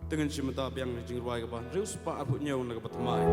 dengan cimata yang jingruai ke ban rius pa aku nyau nak bertemai.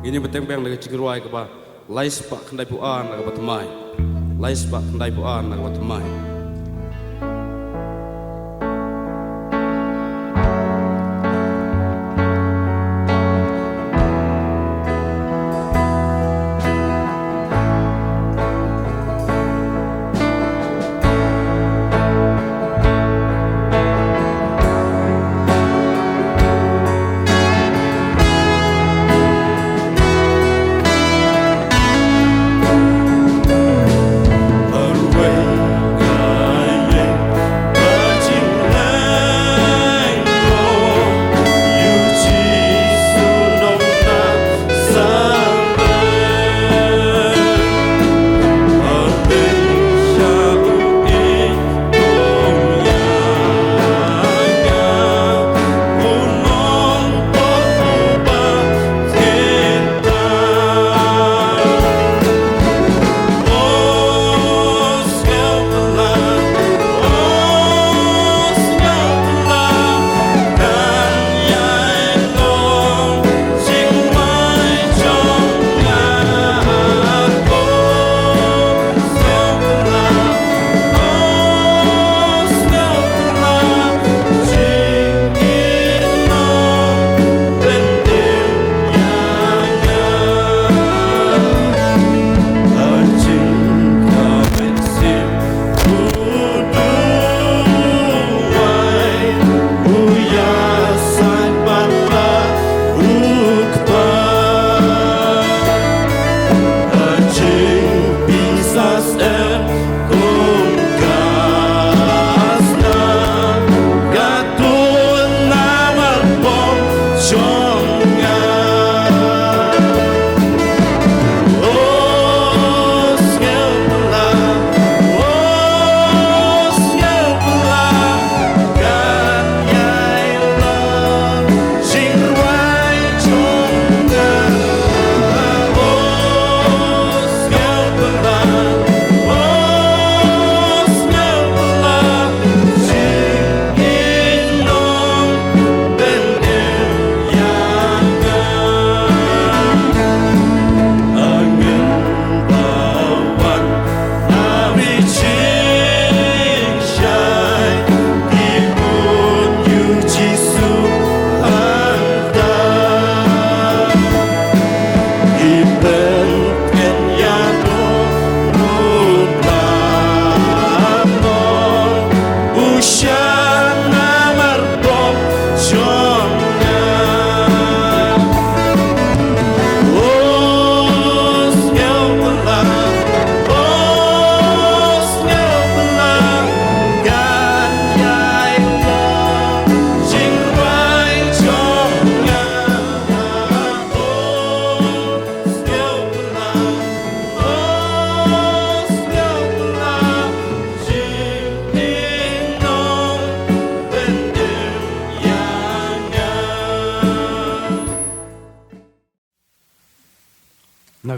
Ini betembeng dari cingruai ke ba lais pak kendai puan nak bertemai lais pak kendai puan nak bertemai.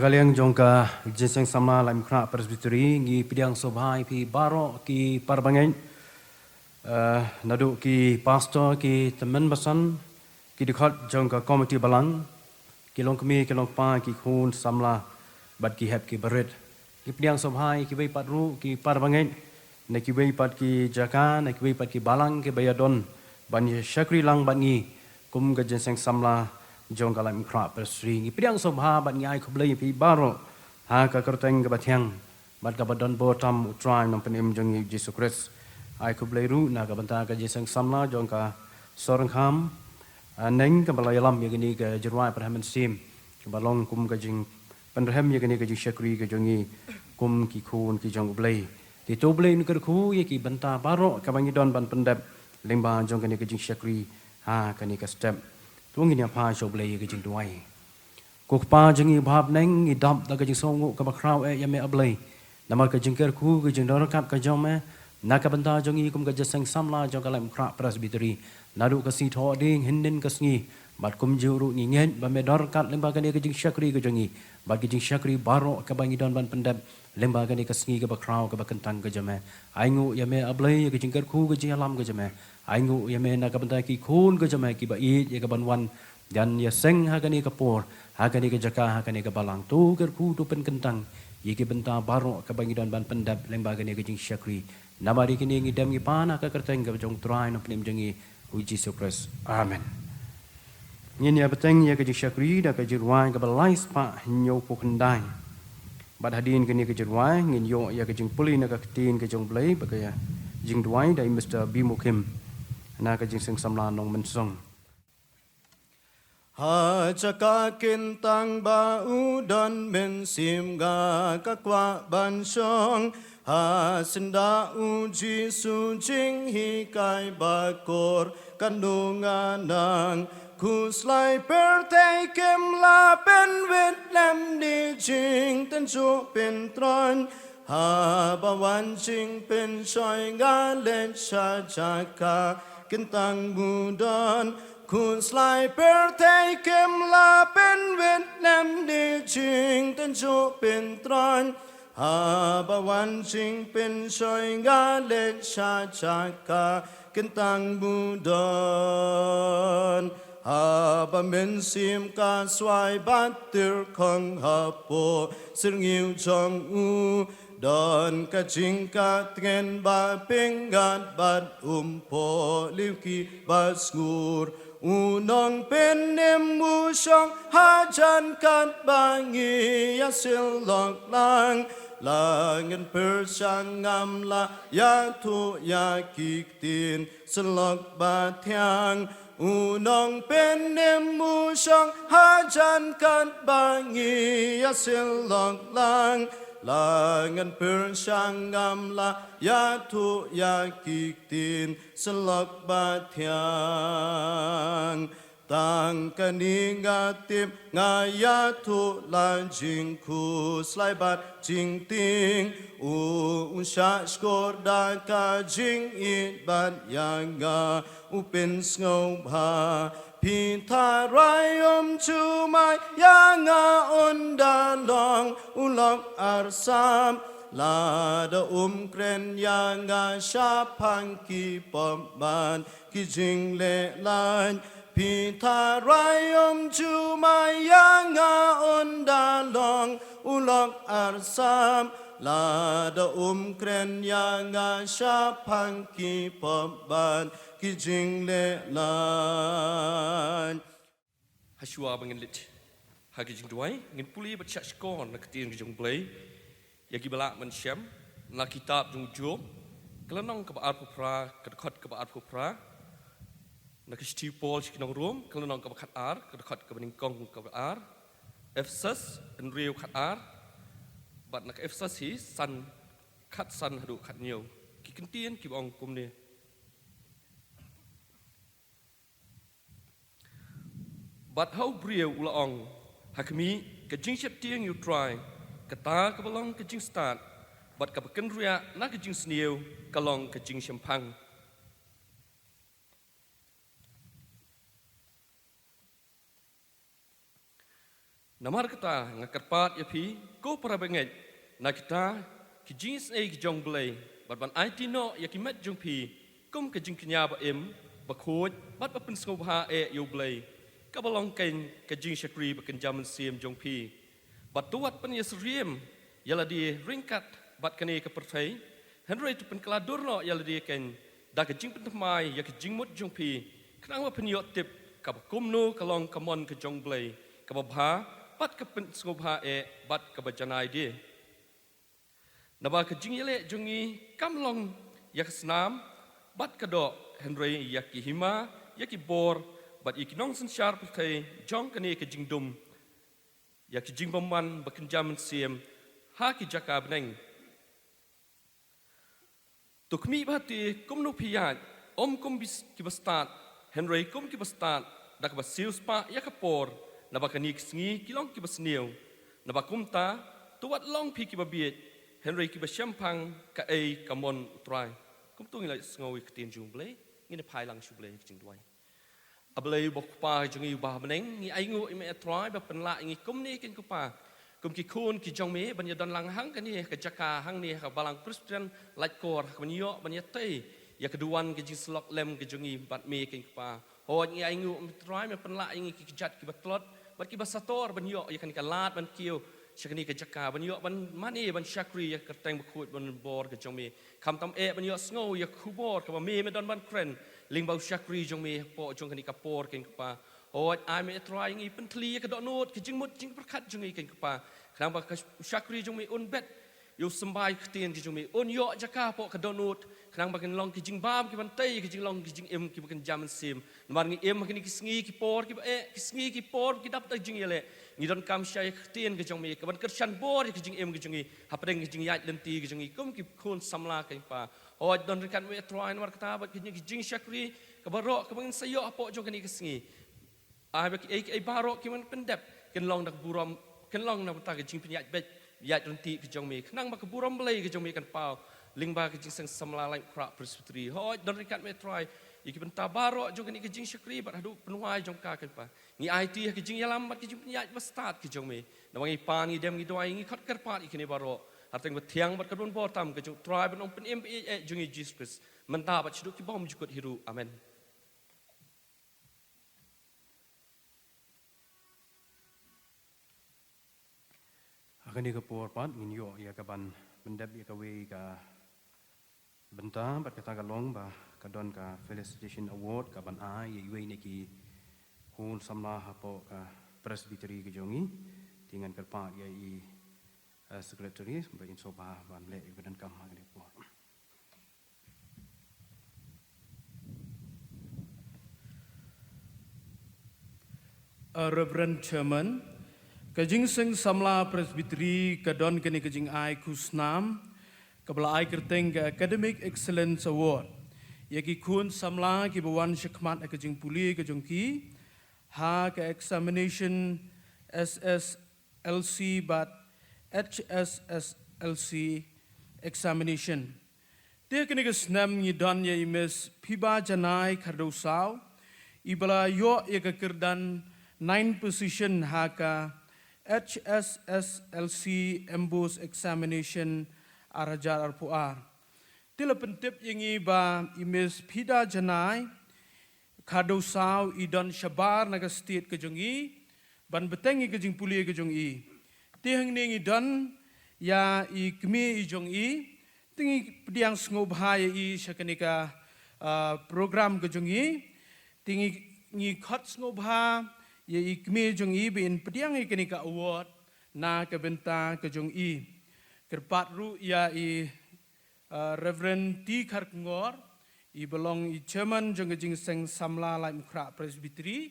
kaliang jongka jinseng sama lam kra presbytery gi pidiang sobhai pi baro ki parbangen nadu ki pastor ki temen basan ki dikhat jongka komiti balang ki long kemi ki long pa ki khun samla bat ki hep ki berit ki pidiang sobhai ki bei patru ki parbangen na ki bei pat ki jaka na ki bei pat ki balang ki bayadon ban syakri lang ban ngi kum ga jinseng samla jong kalam kra persri ngi piang sobha bat ngai khublei pi baro ha ka kerteng ga bathyang bat ga badon botam utrai nom penim jong Jesus Christ ai khublei ru na ga banta ga jesang samla jong ka sorang kham neng ka balai lam ye gni ga jirwai parhamen sim ka balong kum ga jing panrhem ye gni ga jing shakri ga jongi kum ki khun ki jong blei ti to blei nu ka khu ye ki banta baro ka bangi don ban pendap lemba jong ga ni ga jing shakri ha ka ni ka step tuang ini apa coblei ke jing tuai, kok pa jengi bab neng idap da ke jing songu ke bakrau yame ablei, nama ke jing kerku ke jing dorkap ke jong me, nak ke benta jengi kum ke jeseng samla jong kalam krak presbytery, nadu ke si tho ding hindin ke sngi, bat kum juru ni ngen ba me dorkat lemba ke ni ke jing syakri ke jengi, bat ke jing syakri baro ke bangi don ban pendap lemba ke ni ke sngi ke bakrau ke bakentang ke jame, aingu yame ablei ke jing kerku ke jing alam ke jame. Aingu ya me na ka banta ki khun ke jama ki ba i ye ka banwan dan ya seng ha kani ka por ha kani ka jaka ha kani ka balang tu ker ku tu pen kentang ye ki banta baro ka bangi don ban pendap lemba kani ka jing syakri namari kini ngi dam ngi pana ka kerteng ka jong trai no pnim jengi uji sukres amen nyen ya beteng ya ka jing syakri da ka jirwai ka balais pa nyo pu kendai bad hadin kani ka jirwai ngin yo ya ka jing puli na ka tin ka jong blai ba ka ya jing duai dai Mr. Bimukim na ka jing sing samla nong mensong ha chaka kintang ba udon men sim ga ka kwa ban song ha sinda uji su jing hi kai ba kor kanunga nang kuslai per te kem la pen vit lem di jing ten chu pen tron ha ba wan jing pen soi ga len sha chaka kintang budon kun slai per te kem la pen vit lem di jing ten chu pen tron ha ba wan jing pen soi ga len sha chaka kintang budon ha ba men sim ka swai bat tir khong ha po sing yêu chong u don ka jing ka tgen ba pingat bat po liu ki ba skur unong pen nem mu shong ha jan kat ba ngi ya sil lok lang langin per sang ngam la ya thu ya kik tin selok ba thiang unong pen nem mu shong ha jan kat ba ngi ya sil lok lang langan per sang ngam la ya thu ya kik tin selok ba thiang tang kaninga tim nga ya thu lan jing khu slai bat jing ting u sha skor da ka jing it bat yang nga u pen sngau ba pin tha rai chu mai ya nga on da long u lok ar sam la da kren ya nga sha phang ki pom ban ki jing le lan pin tha rai chu mai ya nga on da long u lok ar sam la da kren ya nga sha phang ki pom ban ki jing le lan Hashua bangin lit hagi jing duai ngin puli bat chak skon na ketin jong play yagi balak man syam na kitab jong jo kelanong ke baat pupra kedekot ke baat pupra na kisti pol sikinong rum kelanong ke bakat ar kedekot ke beningkong ke ar Efesus en riu kat ar bat nak Efesus hi san kat san hadu kat nyo ki kentien ki bong kum ni bat hau brio ulaong hakmi ke jing sep tiang you try kata ke belong ke jing start bat ke beken ria na ke jing sniu kalong ke jing sempang Namar kita ngakarpat ya pi ko para benget na kita ki jings ki jong blay bat ban IT no ya ki met jong pi kum ke jing knya ba ba khoj bat ba pun skop ha yo blay ka balong ken ke jing shakri ba ken jaman sim jong pi bat tuat pen yes riem yala di ringkat bat kane ke perfai Henry tu pen keladur no yala di ken da ke jing pen mai ya ke jing mut jong pi kenang ba pen yo tip ka kum no kalong kamon ke jong blay ka ba bat ke pen skop ha bat ke ba janai di Naba ke jing yele jungi kamlong yak snam bat kado Henry yaki hima yaki bor bat ikinong sen sharp kai jong kane ke jing dum yaki jing baman bakin jaman siem ha ki jaka beneng tukmi bati kumnu piyat kum bis ki bastat Henry kum ki bastat dak basil spa yakapor naba kani sngi kilong ki basniu naba kumta tuat long pi ki babiet Henry ki basyampang ka kamon try kum tu ngilai sngowi ketin jung blay ngine phai lang shu blay jing duai ablay bok pa jungi ba beneng ngi ai ngu ime try ba pen la ngi kum ni kin ku pa kum ki khun ki jong me ban yadon lang hang kan ni ka jaka hang ni ka balang Christian like kor ka banyo ban yate ya keduan ki jing slok lem ki jungi bat me kin ku pa ho ngi ai ngu try me pen la ngi ki jat ki batlot bat ki basator ban yo ya kan ka lat ban kiu Shakani ke jaka ban yo ban mani ban shakri ya kerteng bakut ban bor ke jong me kam tam ban yo sngo ya kubor ka me don ban kren ling bau shakri jong me po jong kani kapor ken pa hoi ai me try ngi pen tli ka do not ke jing mut jing perkat jong ken pa khang ba shakri jong me un bet yo sambai ktien ki jong me un yo jaka po ka do not khang ba ken long ki jing bam ki ban tai ki jing long ki jing em ki ban jam sim mar ngi em kani ki sngi ki por ki ki sngi ki por ki dap ta jing yele ngi don kam syai ktien ki jong me ka ban kersan bor ki jing em ki jong hapdeng ki jing yat lenti ki jong kum ki khun samla ken pa hoi don kan me try mar kata ba ki jing shakri ka baro ka ban sayo po jong kani ki sngi ai ba ki baro ki man pendep ken long dak buram ken long na ta ki jing pinyat bet yat lenti ki jong me knang ba ka buram blai ki jong me kan pau ling ba ki jing sang samla lai krap presbytery hoi don kan me try iki benta baro jong kani ki jing shakri ba hadu penuai jong ka kan pa ngi IT ki jing yalam bat ki jing pinyat ba start ki jong me na wangi pan ngi dem ngi doai ngi khat kar pat ikini baro harteng ba thiang bat kadun bor tam ki jong try ba nong pen em jong i Jesus menta ba chiduk ki bom jukut hiru amen Akan dia kapor pat nginyo ya kaban bendap ya kawe ka benta bat kata kalong ba kadon ka felicitation award kaban ai ya iwe ni ki hun samla hapo ka presbytery ke jongi dengan kerpat ya i secretary ba inso ba ban le ibadan kam ha ni por Reverend Chairman, kajing seng samla presbytery kadon kini kajing ai kusnam kabla ai kerteng ke Academic Excellence Award. Yaki kun samla ki bawan syakmat kajing puli kajong ki ha ke examination SSLC but HSSLC examination. Dia kini kesnam ngidon ya imes piba janai kardosau ibala yo ya kekerdan 9 position haka HSSLC embus examination arajar arpuar. Tila pentip yengi ba imes pida janai kadosau idon shabar naga state kejongi ban betengi kejing puli kejongi. Tihang ningi don ya i kemi i jongi tingi pediang ngobhaya i syakanika program kejongi tingi ngi khot ngobha ya ikme jong i bin pediang ikenika award na kebenta ke jong i kerpat ru ya i Reverend T Kharkngor i belong i chairman jong jing seng samla lai mukra presbytery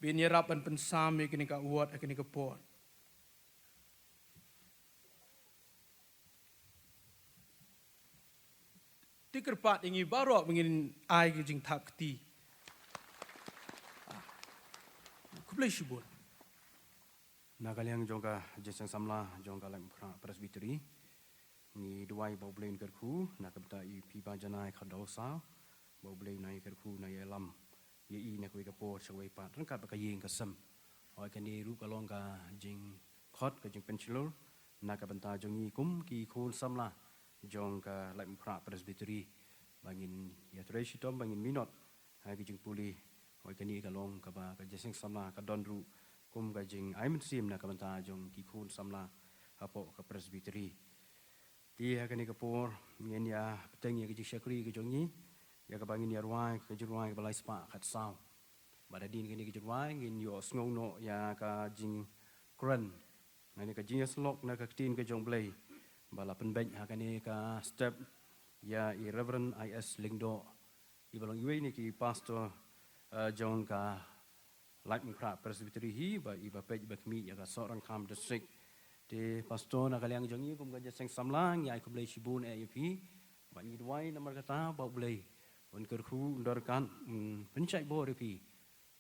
bin yerap an pensam ikenika award ikenika por ti kerpat ingi baro mengin ai ke jing thap kti Kubleishibun. Nagaliang jongka jeseng samla jongka lem presbytery ni duai bau blain kerku nak beta i piba janai khadosa bau blain nai kerku na yelam ye i nak we kapor shawai pat rangkat ba kayeng kasam hoi kan ni ru kalong ka jing khot ka jing pensilur na ka benta jong ni kum ki khun samla jong ka lai pra presbytery bangin ya treshi tom bangin minot ha ki jing puli hoi kan ni kalong ka ba ka jesing samla ka don ru kum ka jing aimen sim na ka benta jong ki khun samla apo ka presbytery ti ha kan ni ka por ngien ya peteng ya ki jing syakri ka jong ni ya ka bangin ya ruai ka jing ruai ka balai spa khat sao bada din kini ke jurwai ngin yo snong no ya ka jing kran ngani ka jing slok na ka tin ke jong blai bala penbek ha kani ka step ya i reverend is lingdo i balong yui ni ki pastor jong ka light mkra presbytery hi ba i ba pej ba kmi ya ka sorang kam district te pastor na kaliang jong ni kum ka jeseng samlang ya i blai shibun e pi ba ni duai namar kata ba blai on kerhu ndor kan pencai bo pi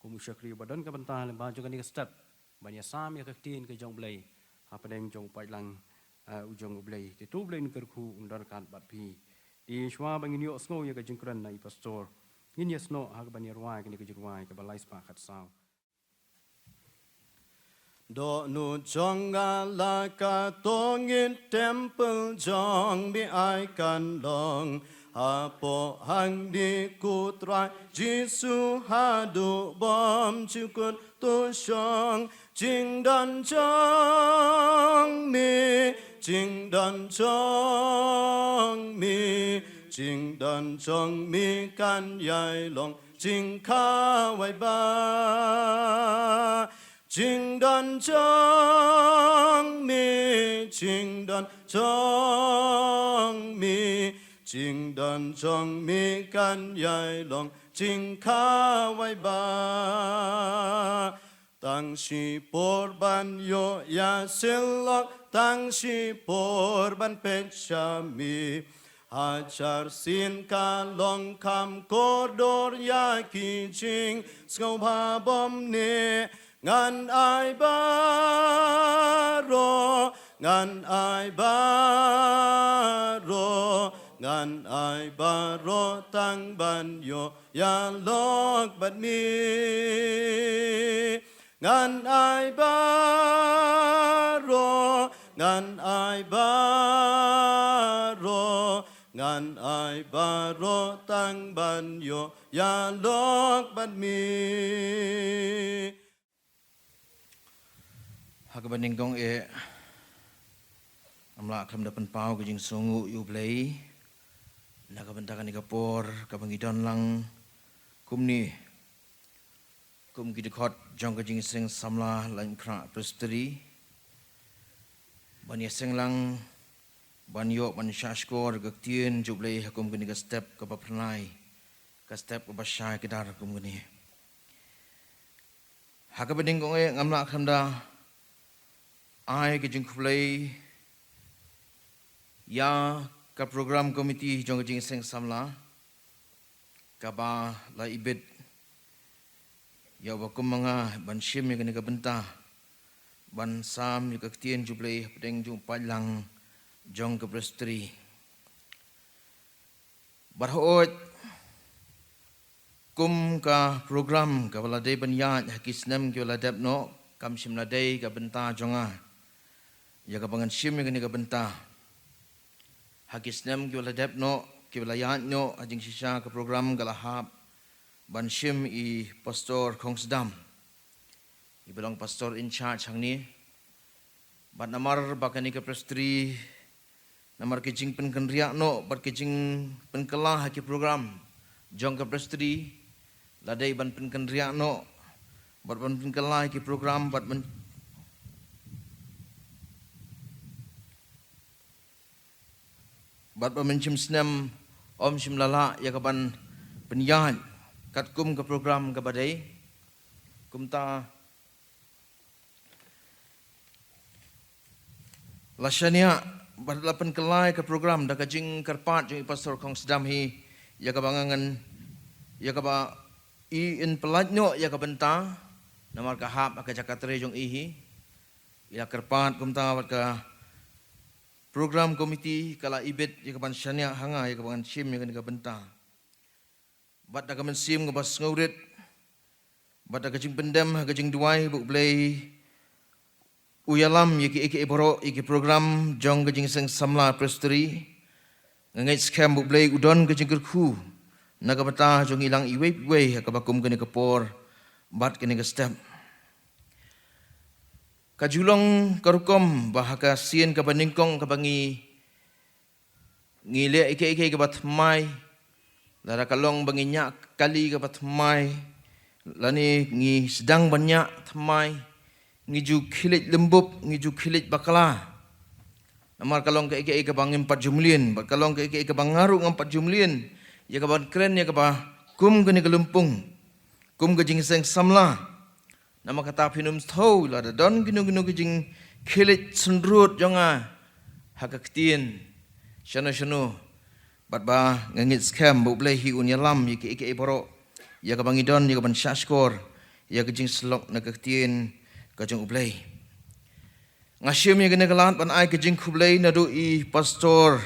kum syakri badan ka benta le ba jong ni step banya sam ya ka tin ke jong blai apa deng jong pai lang ujong blai te tu blai ker khu undar kan bat pi di shwa bangin yo sngo ya ka jingkran nai pastor ngin ya sno ha ka banya ruai ke ni ke jurwai ka balai spa khat sao Do nu jonga la ka tongin temple jong bi ai kan long apo hang di kutrai Jisu hadu bom chukut tu shong jing dan chong mi jing dan chong mi jing dan chong mi kan yai long jing ka wai ba jing dan chong mi jing dan chong mi jing dan chong mi kan yai long jing ka wai ba tang shi por ban yo ya silok tang shi por ban pet shami Hajar sin ka long kam kodor ya ki jing skau ba bom ne ngan ai baro ngan ai baro ngan ai baro tang ban yo ya lok bat mi ngan ai baro ngan ai baro ngan ai baro tang ban yo ya lok bat mi Hakabaning gong amla kam dapan pau ke jing songu yu blai na ka bentakan ni kapor ka bangidon lang kumni kum gidikot jong ka jing seng samla lain pra presbytery ban yeseng lang ban yo ban shashkor ka tien ju blai hakum gani ka step ka papranai ka step ka bashay ka dar kum gani hakabaning gong ngamla kam da ai ke jing kulai ya ka program komiti jong jing seng samla ka ba la ibet ya wa kumanga ban shim ya ka benta ban sam ya ka tien jublai pedeng jung palang jong ka prestri barhot kum ka program ka wala de ban ya hakisnam ki wala dep no kam shim la de ka benta jonga ya ka bangan shim ya ka benta hakisnam ki wala dep no ki wala ya no ajing shisha ka program galahap ban shim I pastor Kongsdam I belong pastor in charge hangni ban namar bakani ka prestri namar ki jing pen kan riak no bat ki jing pen kala haki program jong ka prestri ladai ban pen kan riak no bat ban pen kala haki program bat ban mencim senam om sim lala ya kaban penyan kat kum ke program ke badai kum ta lasania badlapan kelai ke program da kajing karpat jeng pastor Kongsdam hi ya kabangangan ya kaba I in pelatnyo ya kabenta namar kahap ka jakatre jong ihi ya karpat kum ta wat ka program komiti kala ibet ya kaban syania hanga ya kaban sim ya kan benta bat da kaman sim ngabas ngaurit Bata kajing pendem kajing duai buk blay uyalam yaki eke borok yaki program jong kajing seng samla presteri ngai scam buk blay udon kajing kerku naga bata jong ilang iwe hakabakum kene kapor bat kene ke step kajulong karukom bahaka sien ka baningkong kabangi ngile eke ke bat mai lara kalong bangi nyak kali ke bat mai lani ngi sedang banyak thamai ngi ju khilit lembub ngi ju khilit bakala namar kalong ke ke bangin 4 jumlien ba kalong ke ke bangaru ngam 4 jumlien ya ka ban kren ya ka ba kum ke ni gelumpung kum ke jing seng samla nama kata pinum thau la da don ginu ke jing khilit sendrut jonga hakaktien shano bat ba ngit scam bu blai hi unyalam ya ke boro ya ka bangidon ya ka ban shashkor ya ka jing slok na ka tien ka jing ublay ngashim ya gene galant ban ai ka jing kublay na do I pastor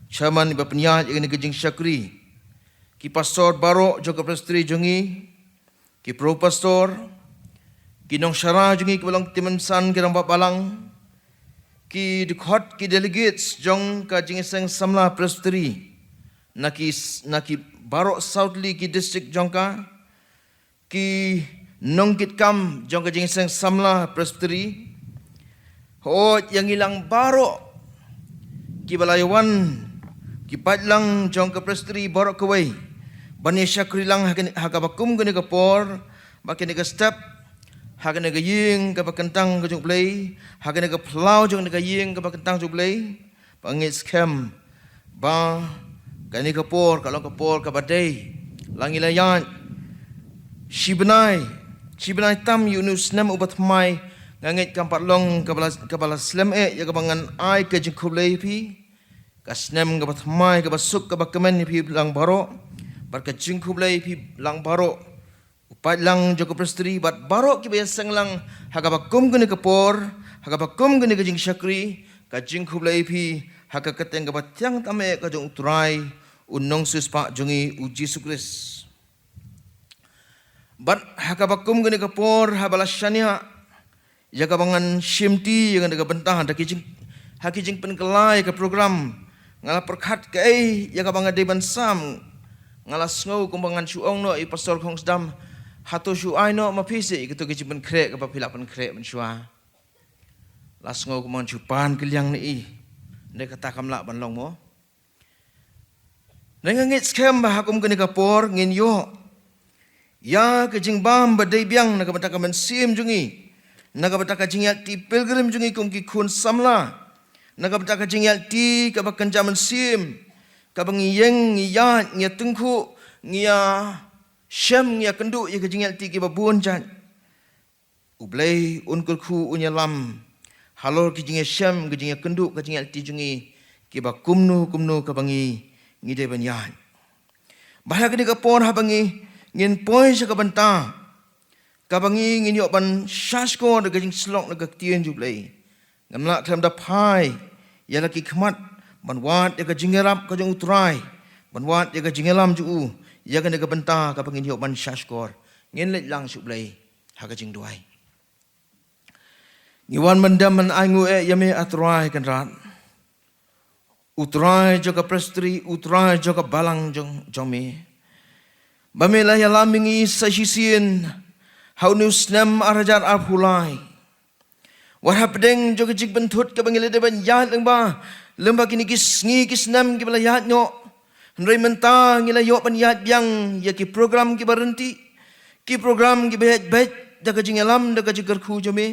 chairman ba pnya ya gene ka jing shakri ki pastor baro jo ka prestri jongi ki pro pastor ki nong shara jongi ki balang timan san ki ramba balang ki dikhot ki delegates jong ka jing seng samla prestri naki Barok Southly ki district jongka ki nongkit kam jongka jing seng samla presteri ho yang ilang barok ki balayawan ki padlang jongka presteri barok kawai bani syakri lang hakabakum gane kapor bakene ka step hakane ka ying ka bakentang ka jublay hakane ka plau jong ka ying ka bakentang jublay pangit scam ba kani kapor kalau kapor kabadai langilayan shibnai tam Yunus nam ubat mai ngangit kampat long kabala slam ya kabangan ai ke jikublai pi kasnem kabat mai kabasuk kabakamen pi lang baro bar ka jikublai pi lang baro upat lang joko presteri bat baro ki biasang lang hagabakum gani kapor hagabakum gani kajing syakri ka jikublai pi haka keteng kabat tiang tame ka jong utrai unong suspa jongi uji sukris bat hakabakum gani kapor habala shania ya kabangan shimti yang ada bentah ada hakijing penkelai ke program ngala perkhat ke ya kabangan deban sam ngala ngau kumbangan suong no I pastor Khongsdam hatu su ai no mapisi gitu kijing pen krek ke papila pen krek men shua las ngau kumbangan chupan keliang ni ne kata kamla ban long mo nangangit scam bahakum kani kapor ngin yo ya kejing bam badai biang nakabata kamen sim jungi nakabata kajing ti pilgrim jungi kum ki khun samla nakabata kajing ti kabakan jaman sim kabang yeng ya nya tengku ngia syam ngia kendu ya kajing ti ki babun jan ublay unkul khu unyalam halor kajing syam kajing kendu kajing ti jungi ki ba kumnu kabangi ngide banyan bahaya kini kapor habangi ngin poi sa kabanta kabangi ngin yo ban shasko de gajing slok na gaktien jublay ngamla tham da phai ya laki khmat ban wat ya gajing rap ka jong utrai ban wat ya gajing lam ju ya kan de kabanta kabangi yo ban shasko ngin let lang jublay ha gajing duai ngiwan mandam man aingu yame atrai kan rat utrai joka presteri utrai joka balang jome bamela ya lamingi sa sisien how news nam arajar arhulai what happening joka jik bentut ka bangile de ban yat lengba lemba kini kis nam ki bala yat nyo ndrai menta ngila yo ban yat biang ya ki program ki berhenti ki program ki bet daga jingalam daga jigar khu jome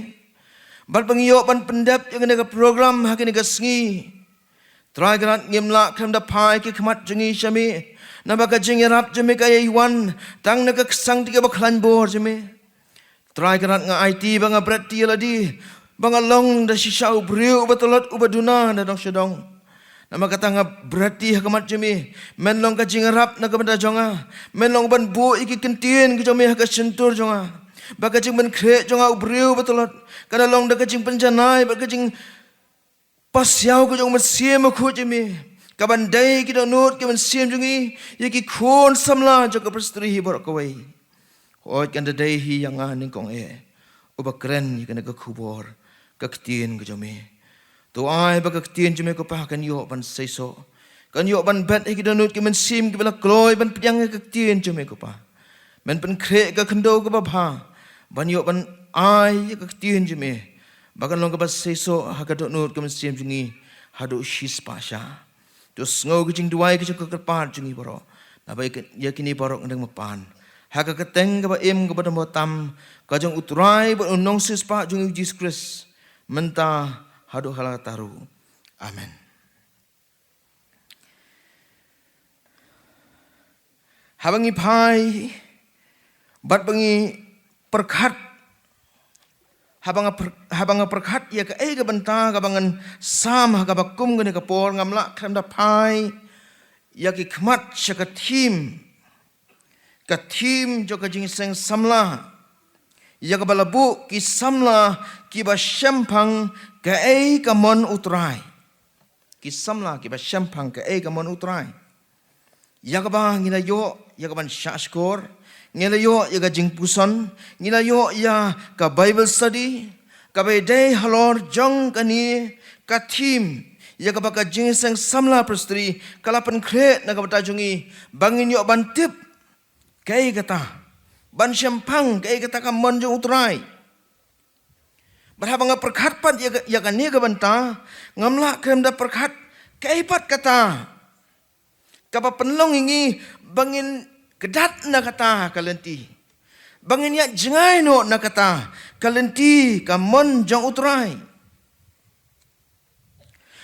bal bangiyo ban pendap yang daga program hakini ka sngi try gerat ngimla kram da pai ki khmat jingi shami nabaka jingi rap jame ka iwan tang naga sang tiga baklan bor jame try gerat nga IT banga brati ladi banga long da shisau briu batolot ubaduna da dong sedong nama kata nga brati hakamat jame men long ka jingi rap naga benda jonga men long ban bu iki kentien ki jame haka sentur jonga baka jing ben kre jonga ubriu batolot kada long da ka jing penjanai baka jing pasyau ko jong masiem ko jemi kabandai ki donut ki masiem jungi ye ki khon samla jo ka prastri hi bor ko wai Oi kan dadai hi yang aning kong uba keren kan ka kubor ka ktien ka jome. Tu ai ba ka ktien jome ko pa kan yo ban seiso. Kan yo ban bet ki danut ki men sim ki bala kloi ban pyang ka ktien jome ko pa. Men pen kre ka khndo ka ba bha. Ban yo ban ai ka ktien jome. Bakan long ka ba seiso ha ka danut ki men sim jungi hadu shis pasha. Tu ngau ki jing duai ki ka pat jungi boro. Na ba yakini borok ndang mapan. Haka keteng ka ba im ka ba dam tam ka jong utrai ba unong sis pa jung Jesus Christ menta hadu hala taru. Amen. Habangi pai bat bangi perkat habanga perkat ya ka ka benta ka bangan sam ha ka bakum ka por ngamla kram da pai ya ki khmat shaka thim ka thim jo ka jing seng samla ya ka balabu ki samla ki ba shampang ka ka mon utrai ki samla ki ba shampang ka ka mon utrai ya ka ba ngila yo ya ka ban shashkor ngila yo ya ka jing puson ngila yo ya ka bible study ka be day halor jong kani ka thim ya ka ba ka jing seng samla prastri kalapan kre na ka batajungi bangin yo ban tip kai kata ban shampang kai kata ka mon jong utrai berhabang perkhat pat ya ka ni ka banta ngamla krem da perkhat kai pat kata ka ba penlong ingi bangin kedat na kata kalenti bangin ya jengai no na kata kalenti ka mon jong utrai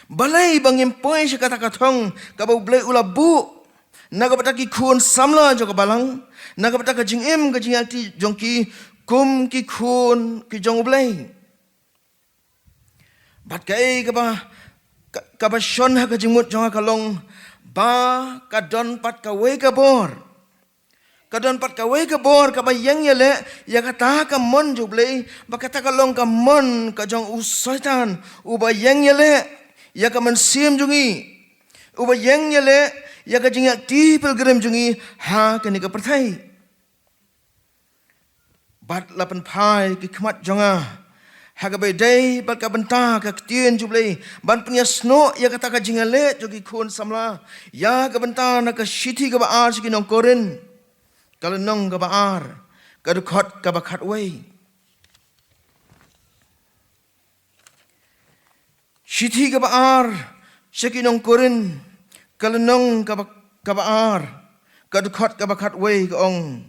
balai bangin poi se kata kathong ka ba blai ulabu naga bata ki khun samla jo ka balang naga bata ka jing im ka jing ati jong ki kum ki khun ki jong blai bat kai ka ba shon ha ka jing mut jong ka long ba ka don pat ka we ka bor ka don pat ka we ka bor ka ba yang yele ya ka ta ka mon jo blai ba ka ta ka long ka mon ka jong usaitan u ba yang yele ya ka man sim jungi u ba yang yele ya ka jing ti pilgrim jungi ha ka ni ka perthai bat lapan phai ki khmat jonga ha ka be dai bat ka banta ka tien jublei ban punya sno ya ka ta ka jing le jogi khun samla ya ka banta na ka shithi ka ba ar ki nong korin kala nong ka ba ar ka du khot ka ba khat wei shithi ka ba ar shaki nong korin kalanong kabaar kadukhat kabakhat wei ong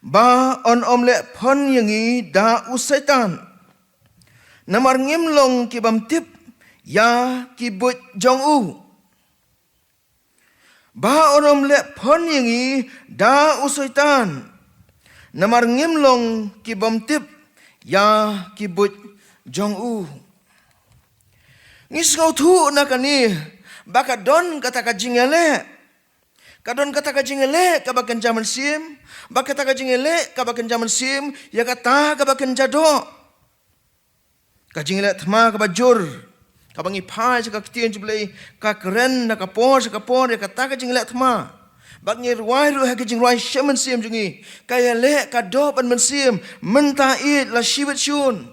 ba on omle phon yangi da usaitan namar ngimlong kibam tip ya kibut jong u ba on omle phon yangi da usaitan namar ngimlong kibam tip ya kibut jong u ngisngau thu nakani baka don kata ka jingele kadon kata ka jingele ka bakan jaman sim baka kata ka jingele ka bakan jaman sim ya kata ka bakan jado ka jingele thma ka bajur ka bangi phai ka ktien jublei ka kren na ka por ya kata ka jingele thma bangi ruai ru ha ka jing ruai shaman sim jungi ka ya le ka do ban man sim menta it la shibet shun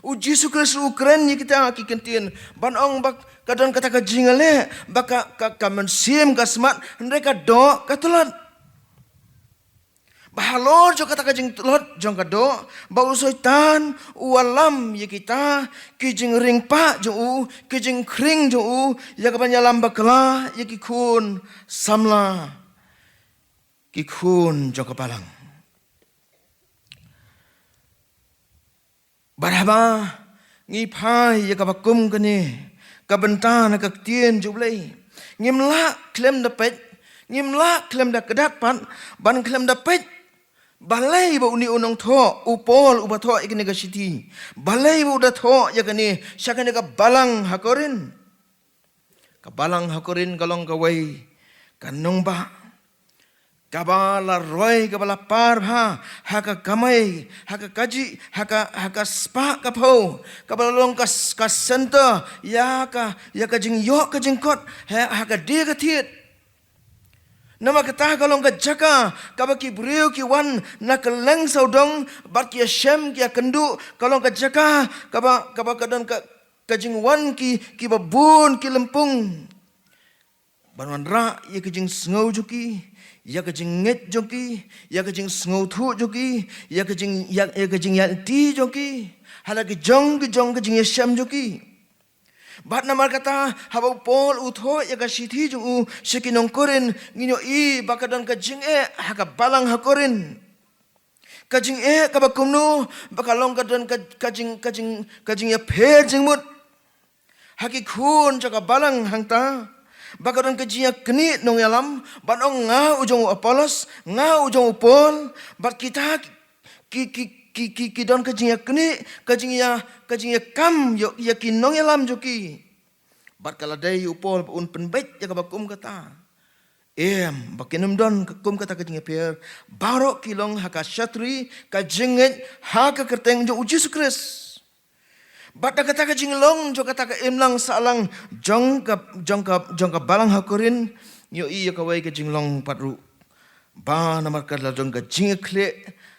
u Jesus Kristus u kren ni kita ki kentien ban ong bak kadon kata ka jingale baka ka mensim ka smat mereka do ka tulot bahalor jo kata ka jing tulot jong ka do ba usoitan ualam ye kita ki jing ring pa jo u ki jing kring jo u ya ka banyalam bakla ye ki khun samla ki khun jo ka palang baraba ngi phai ye ka bakum ka ni ka benta na ka tien jublei ngimla klem da pet ngimla klem da kedat pan ban klem da pet balai ba uni unong tho upol uba tho ikene ka siti balai ba uda tho ya kani syakane ka balang hakorin kalong ka wei kanong ba kabala roy kabala parha haka kamai haka kaji haka spa kapho kabala long ka center ya ka jing yo ka jing kot haka de ka thiet Nama kata kalau ka jaka kaba ki brio ki wan na keleng saudong bat ki shem ki kendu kalau ka jaka kaba kadon ka kajing wan ki babun ki lempung. Banwan ra ye kajing sngau joki, ya kajing nget joki, ya kajing sngau thu joki, ya kajing ya ti joki, hala ki jong kajing shem joki. Bat namar kata habau pol utho ya ka sithi jung sekinong korin nginyo I bakadon kajing haka balang hakorin. Kajing kabakumnu bakalong kadon kajing ya pher jingmut. Haki khun jaka balang hangta. Bakaron kajia keni nong yalam, banong nga ujong Apolos, nga ujong Paul, bat kita ki don kajia keni, kajia kam yo yakin nong yalam joki. Bat kaladai Paul un penbait jaga bakum kata. Bakinum don kum kata kajia per, barok kilong haka syatri kajinget haka kerteng jo Yesus Kristus. Bata kata ka jinglong jo kata ka imlang salang jong ka balang hakurin yo iya ka wai ka jinglong patru ba namar ka ladon ka jingkle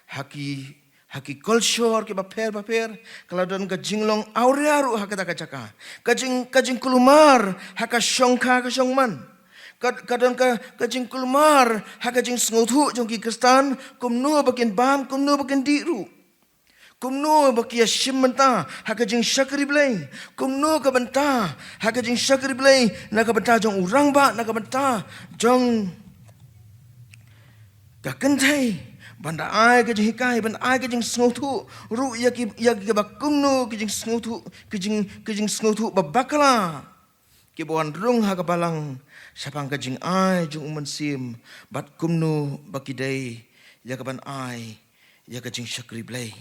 haki culture ke baper kaladon ka jinglong auriaru hakata ka jaka kajing kulumar haka syongka ka syongman kadon ka kajing kulumar haka jing sngotu jong ki kristan kumnu bakin bam kumnu bakin diru. Kumno bakia shimmenta hakajing syakri blai. Kumno ka benta hakajing syakri blai nak benta jong urang ba nak benta jong ka kentai banda ai kajing hikai ban ai kajing sngotu ru ya ki ba kumno kajing sngotu babakala ki bon rung hakabalang sapang kajing ai jong umansim bat kumno bakidai ya ka ban ai ya kajing syakri blai.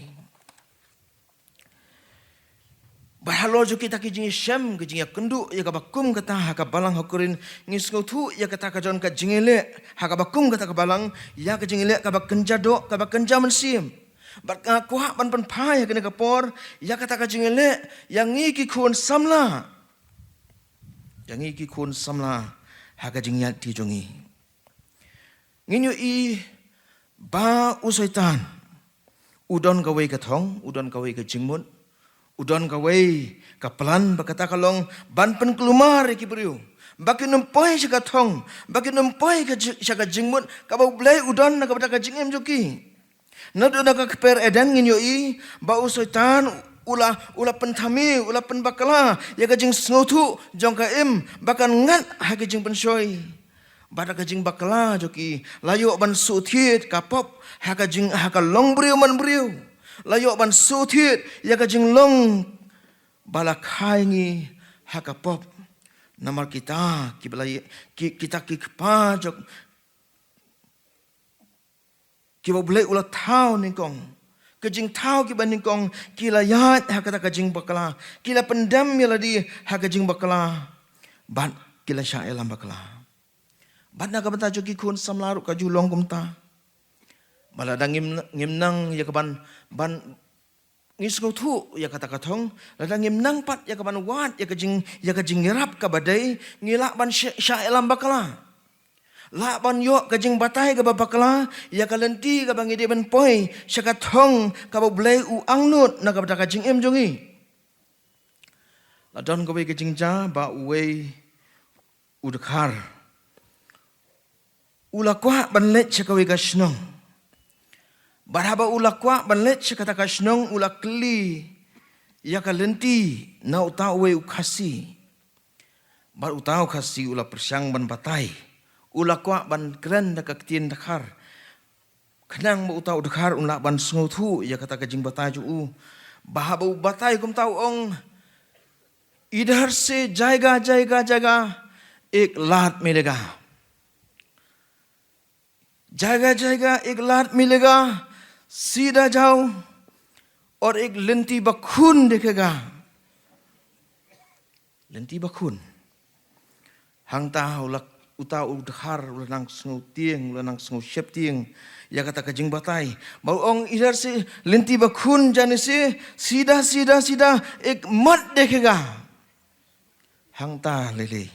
Bahalo jo kita kijing shem kijing kendu ya kabakum kata hakabalang hakurin ngisngotu ya kata kajon ka jingele hakabakum kata kabalang ya ka jingele kabak kenjado kabak kenja mensim bat kuha ban pai kene kapor ya kata ka jingele yang ngiki khun samla haka jingya ti jongi nginyo I ba usaitan udon gawe ka thong udon gawe ka jingmun udon kawai kapelan bakata kalong ban pen kelumar ki beriu bakin numpoi saka thong bakin numpoi ka saka jingmut ka bau blai udon na ka bata ka jingem joki nado na ka per edan nginyo I ba usaitan ula penthami ula pen bakala ya ka jing sngotu jong ka im bakan ngat ha ka jing pensoi bata ka jing bakala joki layo ban suthit kapop ha ka jing ha ka long beriu man beriu layok ban suthit ya ka jinglong balakai ngi hakapop namar kita kita pajok ki boleh ulat tau ningkong kejing tau ki ban ningkong kila yat hakata kajing bakala kila pendam ya di hakajing bakala ban kila syaelam bakala ban na ka banta joki kun samlaru ka julong kumta maladang ngimnang ya kaban ban ngisgotu ya kata katong ladang ngimnang pat ya kaban wat ya kajing ngerap ka badai ngilak ban syaelam bakala la ban yo kajing batai ka bakala ya kalenti ka bangide ban poi syakatong ka blai u angnut na ka bata kajing em jongi ladon ka bai kajing ja ba uwe udakhar ulakwa ban let syakawi ka snong baraba ulakwa banlet sekata kasnong ulakli ya kalenti na utawe ukasi bar utau khasi ula persyang ban batai ulakwa ban kren da kaktien dakhar khnang ba utau dakhar unla ban sngotu ya kata kajing batai ju bahaba batai kum tau ong idhar se jaiga ek lat milega जगह एक लात मिलेगा सीधा जाओ और एक लिंटी बखून दिखेगा लिंटी बखून hangta uta udhar ulanang sngu tieng ulanang sngu shep tieng ya kata kajing batai bau ong idhar se linti bakhun jane se सीधा एक मत देखेगा hangta lele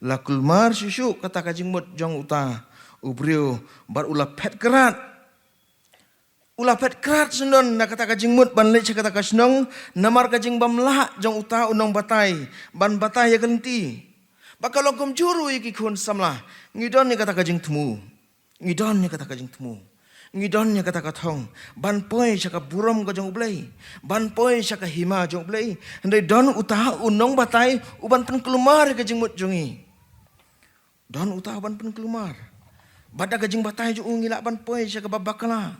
lakul mar susu kata kajing mut jong uta Ubriu bar ulah pet kerat. Ulah pet kerat sendon nak kata kajing mut ban lek kata kasnong namar kajing bamlah jong uta unong batai ban batai ya kelenti. Bakal longkom juru iki kun samlah. Ngidon ni kata kajing temu. Ngidon ni kata kajing temu. Ngidon ni kata katong. Ban poi saka burom ka jong ublay. Ban poi saka hima jong ublay. Hendai don uta unong batai uban pen kelumar kajing mut jongi. Don uta uban pen kelumar. Bada kajing batai jong ngilak ban poi saka babakala.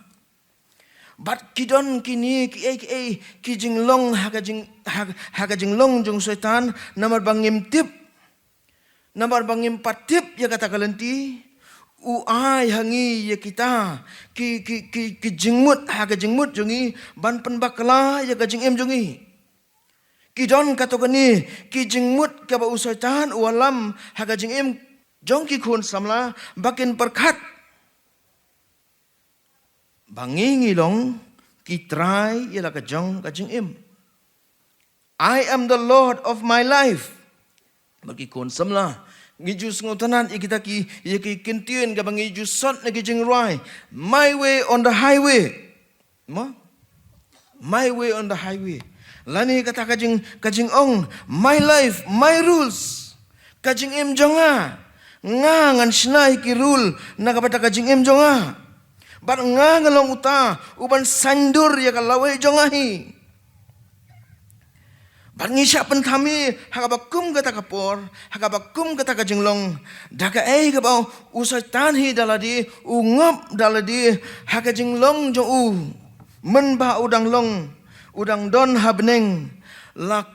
Bat kidon kini ki jing long ha kajing long jong setan namar bangim tip. Namar bangim patip ya kata kalenti. Uai hangi ya kita ki jingmut ha ka jingmut jongi ban pen bakla ya ka jingem jongi kidon katokani ki jingmut ka ba usaitan walam ha ka jingem jongki khun samla bakin perkhat bangi ngilong ki trai ya la ka jong ka jingem. I am the Lord of my life bagi khun samla ngijus ngotanan ikita ki kentien ka ngijus sot na kijing rai my way on the highway my way on the highway lani kata kajing ong my life my rules kajing em jonga ngan snai ki rule na kapata kajing em jonga bat ngalong uta uban sandur ya kalawai jongahi. Bangi siapan kami hakabakum kata kapor, hakabakum kata kajinglong, daka kabau usai tanhi daladi, ungop daladi, hakajinglong jo menba udang long, udang don habneng, la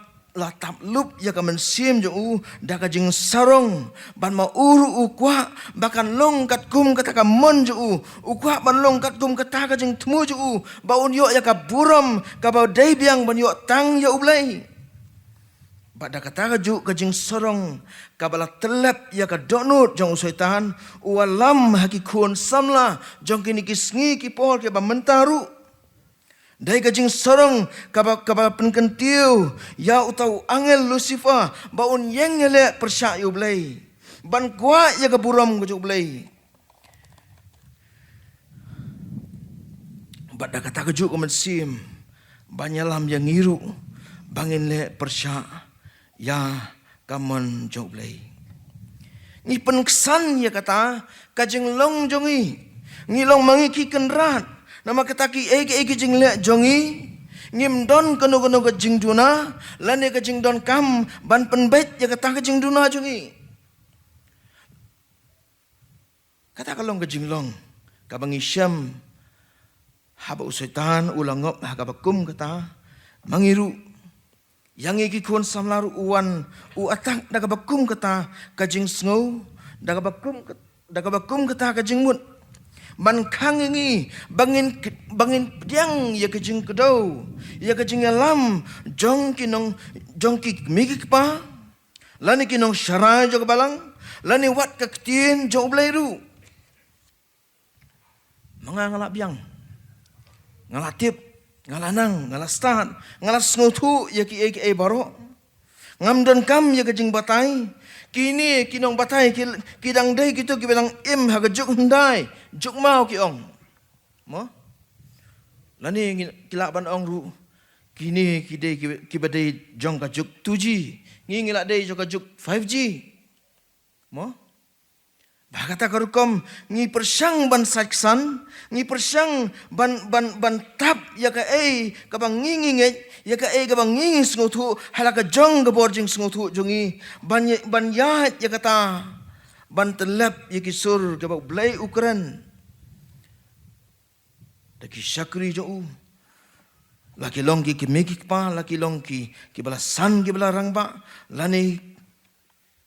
tap lup ya kamen sim jo daka jing sarong, ban ma uru ukwa, bakan long kat kum kata kamon jo ukwa ban long kat kum kata kajing temu jo baun yo ya kaburam, kabau dai biang ban yo tang ya ublay. Pada kata kajuk kajing sorong kabala telep ya ka donut jong usaitan ualam hakikun samla jong kini kisngi ki pol ke ba mentaru dai kajing sorong kabala penkentiu ya utau angel Lucifer baun yengele persyak yu blai ban kuat ya ka buram kajuk blai. Pada kata kajuk komensim banyalam yang ngiru bangin le persyak ya kamon joblay. Ni penkesan ya kata kajing long jongi. Ngilong mangi ki kenrat. Nama kata ki eki jing le jongi. Ngim don kono kajing duna. Lani kajing don kam ban penbet ya kata kajing duna jongi. Kata kalong kajing long. Kabangi syam. Haba usaitan ulangop hakabakum kata. Mangiru. Yang iki kun samlaru uan atak dagabakum kata kajing snow dagabakum kata kajing mut ban khang ingi bangin yang ya kajing kedau ya kajing alam jong ki migi pa lani kinong syara jog balang lani wat ka ketien jog blairu mangangalap biang ngalatip ngalanang, ngalastan, ngalas ngutu ya ki baro. Ngamdan kam ya kajing batai. Kini kinong batai kidang dai gitu ki belang im ha juk hundai, juk mau ki ong. Mo? Lani kilaban ong ru. Kini ki badai jong ka juk 2G. Ngilak dai jong ka juk 5G. Mo? Bahkata karukom ngi persang ban saksan ngi persang ban tap ya ka kabang nginginget ya ka kabang nginging sngutu halaka jong gaborjing sngutu jongi ban yahat ya kata ban telap ya kisur kabang blai ukran daki syakri jo laki long ki mikik pa laki long ki balasan ki balarang ba lani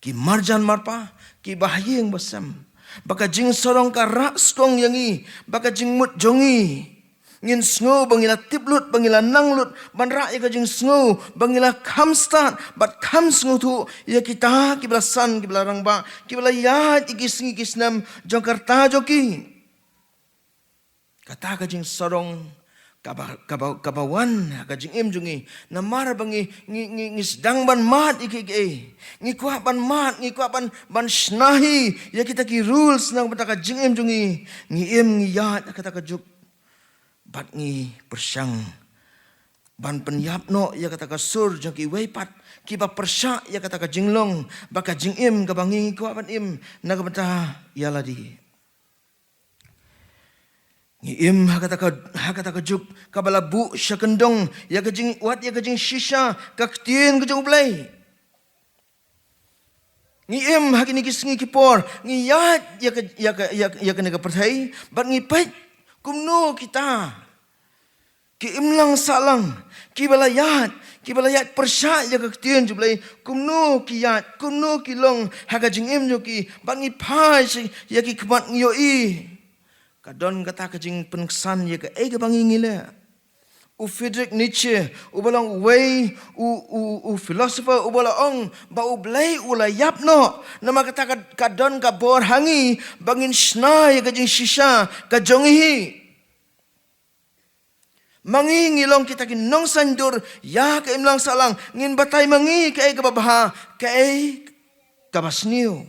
ki marjan marpa ki bahyeng basam baka jing sorong ka rakskong yangi baka jing mut jongi ngin sngo bangila tiplut bangila nanglut ban ra ya ka jing sngo bangila kamstat bat kam sngo tu ya kita ki belasan ki belarang ba ki belaya ikis kisnam jongkarta joki kata ka jing sorong kabawan kajing im jungi namar bangi ngi sedang ban mat iki ngi kuat ban mat ngi kuat ban snahi ya kita ki rules nang bata kajing im jungi ngi im ngi yat kata kajuk bat ngi persyang ban penyap no ya kata kasur jaki weipat ki ba persyak ya kata kajing long ba kajing im kabangi kuat ban im na bata ya ladi Im hakata kajuk kabala bu syakendong ya kajing wat ya kajing shisha kaktien kajung blai ngi im hakini kisngi kipor ngi yat ya kena kaperthai bat ngi pait kumno kita ki imlang salang ki balayat persya ya kaktien jublai kumno ki yat kumno ki long hakajing im joki bat ngi pai ya ki kmat ngi yoi kadon kata kajing penkesan ya ke bangi ngile u Friedrich Nietzsche u balong wei u philosopher u balong ba u blai u la yapno nama kata kadon ka bor hangi bangin sna ya kajing shisha ka jongi mangi ngilong kita kin nong sandur ya ke imlang salang ngin batai mangi ke ka babaha ke ka basniu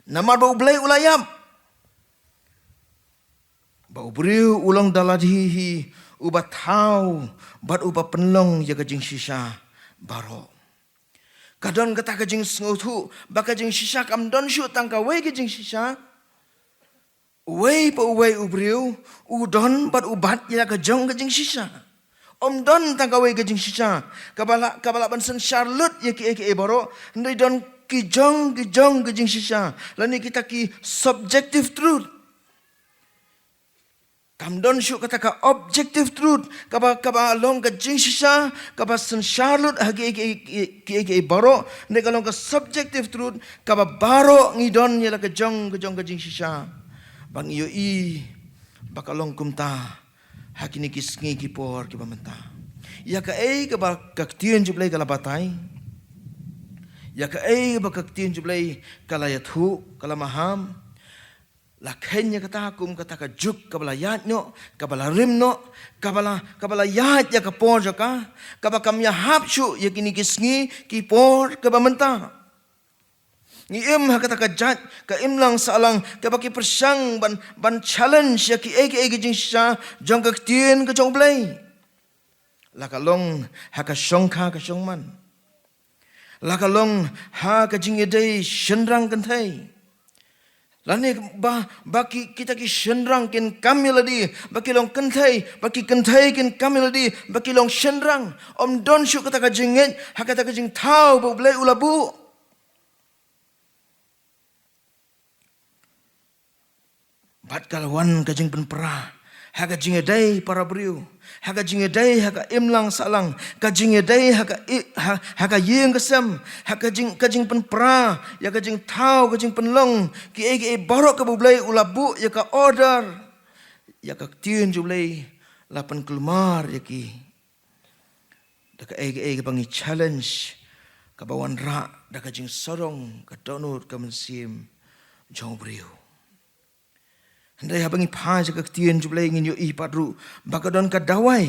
nama ba u blai u la yap Bau beriu ulang daladhihi ubat thau bat uba penlong ya kajing shisha baro. Kadon kata kajing sngotu ba kajing shisha kam don shu tangka wei kajing shisha. Wei pa wei ubriu udon bat ubat ya kajong kajing shisha. Om don tangka wei kajing shisha. Kabala bansen Charlotte ya ki baro ndai don kijong kajing shisha. Lani kita ki subjective truth. Kamdon syuk kata ka objective truth kaba long ka jing shisha kaba sen Charlotte hagi ki baro ne kalong ka subjective truth kaba baro ngidon yala ka jong ka jing shisha bang iyo bakalong kumta hakini kisngi ki por ki bamenta ya ka kaba kaktien jublai kala batai ya ka ba kaktien jublai kala yathu kala maham Lakhenya kata akum kata ka juk kabala yat no kabala rim no kabala yat ya ka por jaka kabakam ya hapsu ya kini kisngi ki por kabamenta ni im kata ka jat ka imlang salang kabaki persang ban challenge ya ki jing sha jong ka tien ka jong blai lakalong haka shongkha ka shongman lakalong ha ka jing edai shenrang kan thai Lani baki kita ki shenrang kin kamiladi baki long kentai kin kamiladi baki long shenrang om don shu kata kajinget hakata kajing tau bo blai ulabu bat kalwan kajing penpera haka jingedai para beriu haka jingedai haka imlang salang kajingedai haka yeng kesem haka kajing penpera ya kajing tau kajing penlong ki barok ka bublai ulabu ya ka order ya ka tien jublai lapan kelmar ya ki da ka bangi challenge ka bawan ra da kajing sorong ka donut ka mensim jong beriu Handai habangi pha ja kaktien jublai ngin yo padru bakadon ka dawai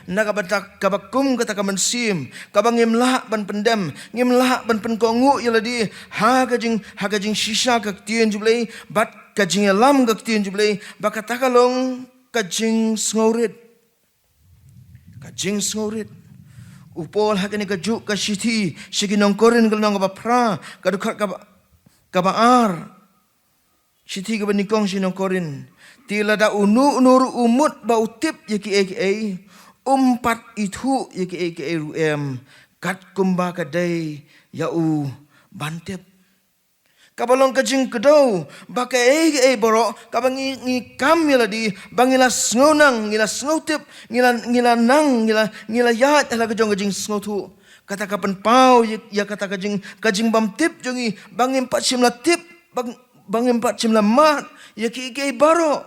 naga batak kabakum kata kamansim kabang ngimlah ban pendam ngimlah ban penkongu yaladi ha kajing shisha kaktien jublai bat kajing lam kaktien jublai bakata kalong kajing sngorit upol hakani kajuk ka shithi shiginong korin galong ka pra kadukhat kabaar Siti ka banikong sinong korin. Tila da unur umut ba utip yaki umpat itu yaki ruem kat kumba kadai yau bantep. Kabalong kajing kedau baka boro kabang ngikam yaladi bangila sngonang ngila snotip ngila nang ngila yat ala kajing snotu. Kata kapan pau ya kata kajing bamtip jongi bangim pat simla tip bangin pat cimla mat ya ki baro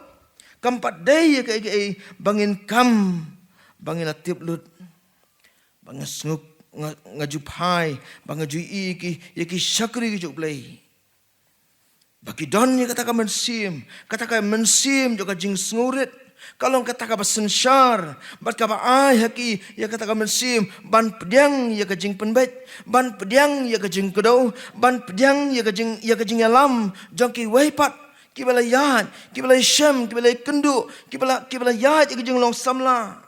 kampat day ya ki bangin kam bangin atip lut bangin snuk ngajupai bangin jui ya ki syakri ki jublai baki don ya kata ka mensim joka jing sngurit Kalong kata ka sensar, bat ka ai haki ya kata ka mensim ban pediang ya ka jing penbet, ban pediang ya ka jing kedau, ban pediang ya ka jing alam, jongki waipat ki bala yat, ki bala syam, ki bala kendu, ki bala yat ya ka jing long samla.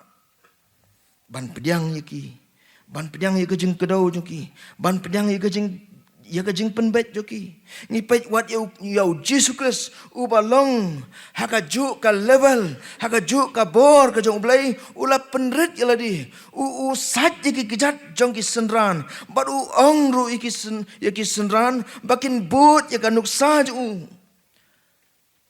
Ban pediang ya ki, ban pediang ya ka jing kedau jongki, ban pediang ya ka jing penbet joki ni pet wat yau Jesus Christ ubalong hakaju ka level hakaju ka bor ka jong blai ula penrit yala di u sat yaki kejat jong ki senran bat u ong ru yaki senran bakin but yaka nuksa ju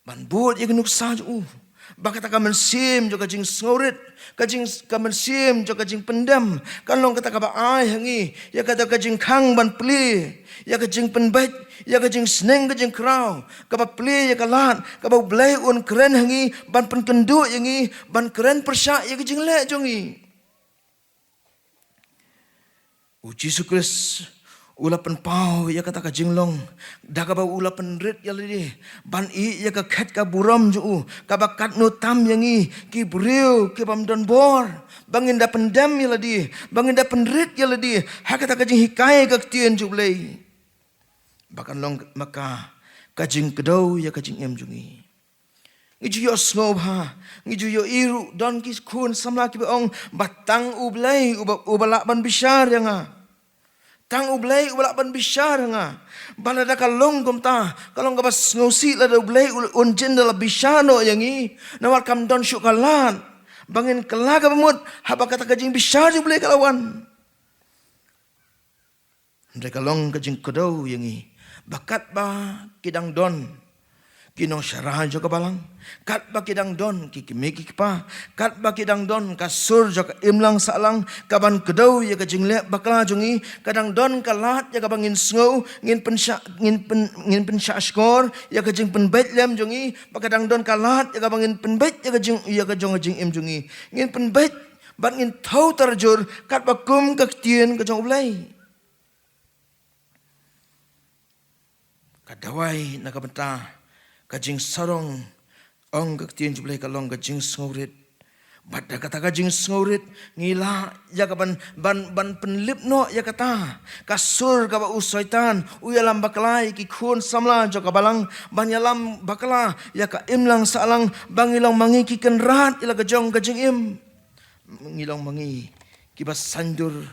ban but yaka nuksa ju bakata ka mensim jo ka jing snorit ka mensim jo ka jing pendam kalong kata ka ba ai hangi ya kata ka jing khang ban pli ya ka jing penbet ya ka jing sneng ka jing kraw ka ba pli ya ka lat ka ba blai un keren hangi ban pen kendu yangi ban keren persya ya ka jing le jongi Jesus Christ ula pen pau ya kata ka jinglong da ka ba ula pen rit ya li ban I ya ka khat ka buram ju ka ba kat no tam yangi ki briu ki bam don bor bangin da pendam ya li bangin da pen rit ya li ha kata ka jing hikai ka tien ju blai bakan long maka ka jing kedau ya ka jing em jungi ngiju yo snob ha ngiju yo iru don ki kun samla ki ong batang u blai u balak ban bishar yang tang ublay wala ban bishar nga balada kalong gumta kalong kabas ngosi la ublay unjen dala bishano yangi nawar kam don syukalan bangin kelaga bamut haba kata kajing bishar ublay kalawan ndre kalong kajing kodau yangi bakat ba kidang don kinong syarah jo kabalang kat ba kidang don kikimiki pa kat ba kidang don kasur jo ka imlang salang kaban kedau ya ka jingle bakla jungi kadang don kalat ya ka bangin sngo ngin pensya skor ya ka jing penbet lem jungi bakadang don kalat ya ka bangin penbet ya ka jong jing im jungi ngin penbet ban ngin thau tarjur kat ba kum ka tien ka jong ulai kadawai na kabenta kajing sarong ong kaktian jublay kalong kajing sngorit bada kata kajing sngorit ngila ya kaban ban penlip no ya kata kasur ka ba usoitan uyalam baklai ki khun samla jo kabalang banyalam bakla ya ka imlang salang bangilang mangi ki kenrat ila kajong kajing im ngilang mangi ki bas sandur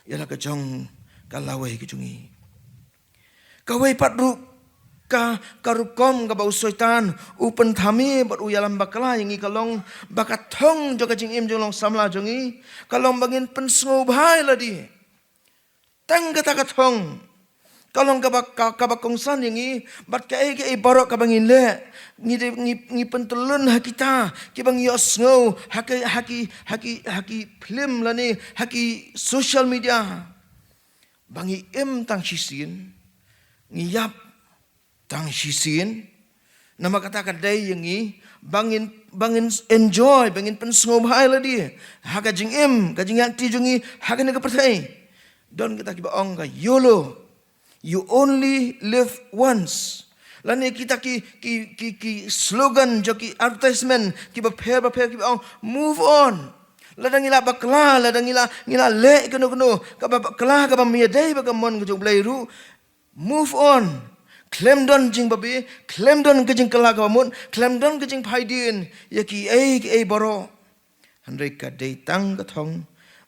ila kajong kalawai ki jungi kawai patru karukom ka ba usoitan upen thami bat uyalam bakla yangi kalong bakathong jo ka jing im jong samla jongi kalong bangin pensngo bhai ladi tang kata kathong kalong ka ba kongsan yangi bat ka ai barok ka bangin le ngi pentulun hakita ki bang yosngo haki film lani haki social media bangi im tang sisin ngiyap tang sisin nama kata kadai yangi bangin enjoy bangin pensngob hai ladi haga jing im ka jing ti jungi haga ne ka pertai don kita ki baong ka YOLO you only live once lani kita ki slogan joki advertisement ki ba pher ki baong move on ladang ila bakla ladang ila le kono ka bakla ka ba miadai ba ka mon ka jong blairu move on claim don jing babi claim don ke jing kala ka mun claim don ke jing phaidin yaki ai boro handai ka dei tang ka thong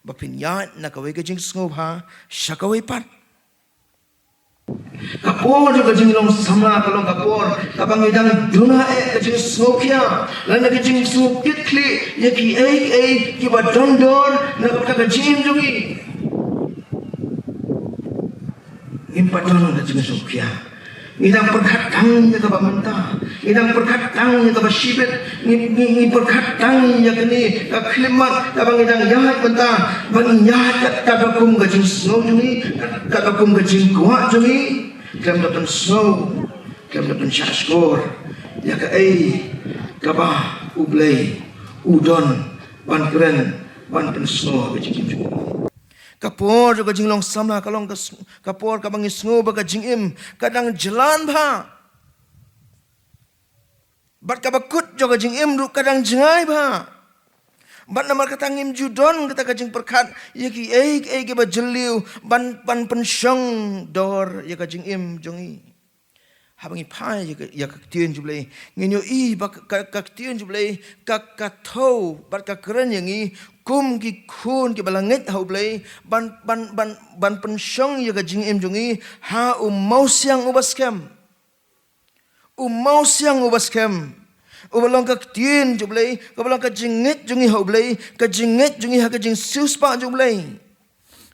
bapin ya na ka we ke jing sngo bha shakawai pat kapor ka jing long sama kalong kapor kapang idang duna ka jing sngo kya lan ka jing sngo kit kli yaki ai ki ba don na ka jing jungi impatan na jing sngo kya ngidang perkatang ya ka manta ngidang perkatang ya ka sibet ngi perkatang ya kini ka klimat ka ngidang yahat manta bang yahat ka kum ka jing snow jungi ka kum ka jing kuat jungi kam da pen snow kam da pen shaskor ya ka ka ba ublay udon ban keren ban pen snow ka jing jungi kapor ka jing long samla kalong kapor ka bangis ngo ba ka jing im kadang jalan ba Bat kabakut juga jing im ru kadang jengai ba. Bat namar kata ngim judon kata kajing perkat ya ki ke ba jeliu ban pensyong dor ya kajing im jongi. Habangi pai ya ka tien jublei ngenyo ba ka tien jublei ka thau bat ka keren yangi kum ki khun ki balangit hau blei ban pensyong ya kajing im jongi ha mau siang ubaskem. Mau siang ubaskem. Ubalong ka tien jublei, kabalong ka jingit jungi hau blei, ka jingit jungi ha ka jing suspa jublei.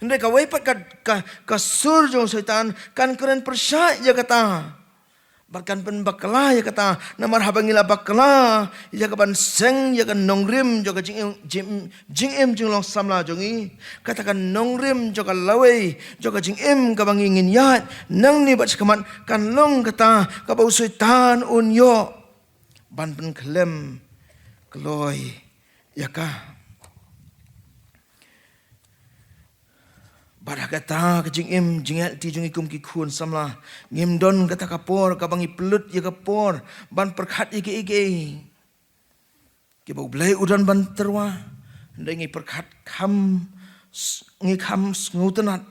Hendai ka waipat ka sur jong syaitan kan keren persya ya kata. Bahkan pen bakla ya kata, namar habangila bakla ya ka ban seng ya ka nongrim jo ka jing long samla jongi. Katakan nongrim jo ka lawai jo ka jing ka bangingin yat nang ni bat sekamat kan long kata ka bau syaitan unyo. Ban pen kelem keloi ya ka. Pada kata kejing jingat ti jungi kum ki khun samla ngim don kata kapor kabangi pelut ya kapor ban perkhat ike ki bau blai udan ban terwa ndengi perkhat kham ngutenat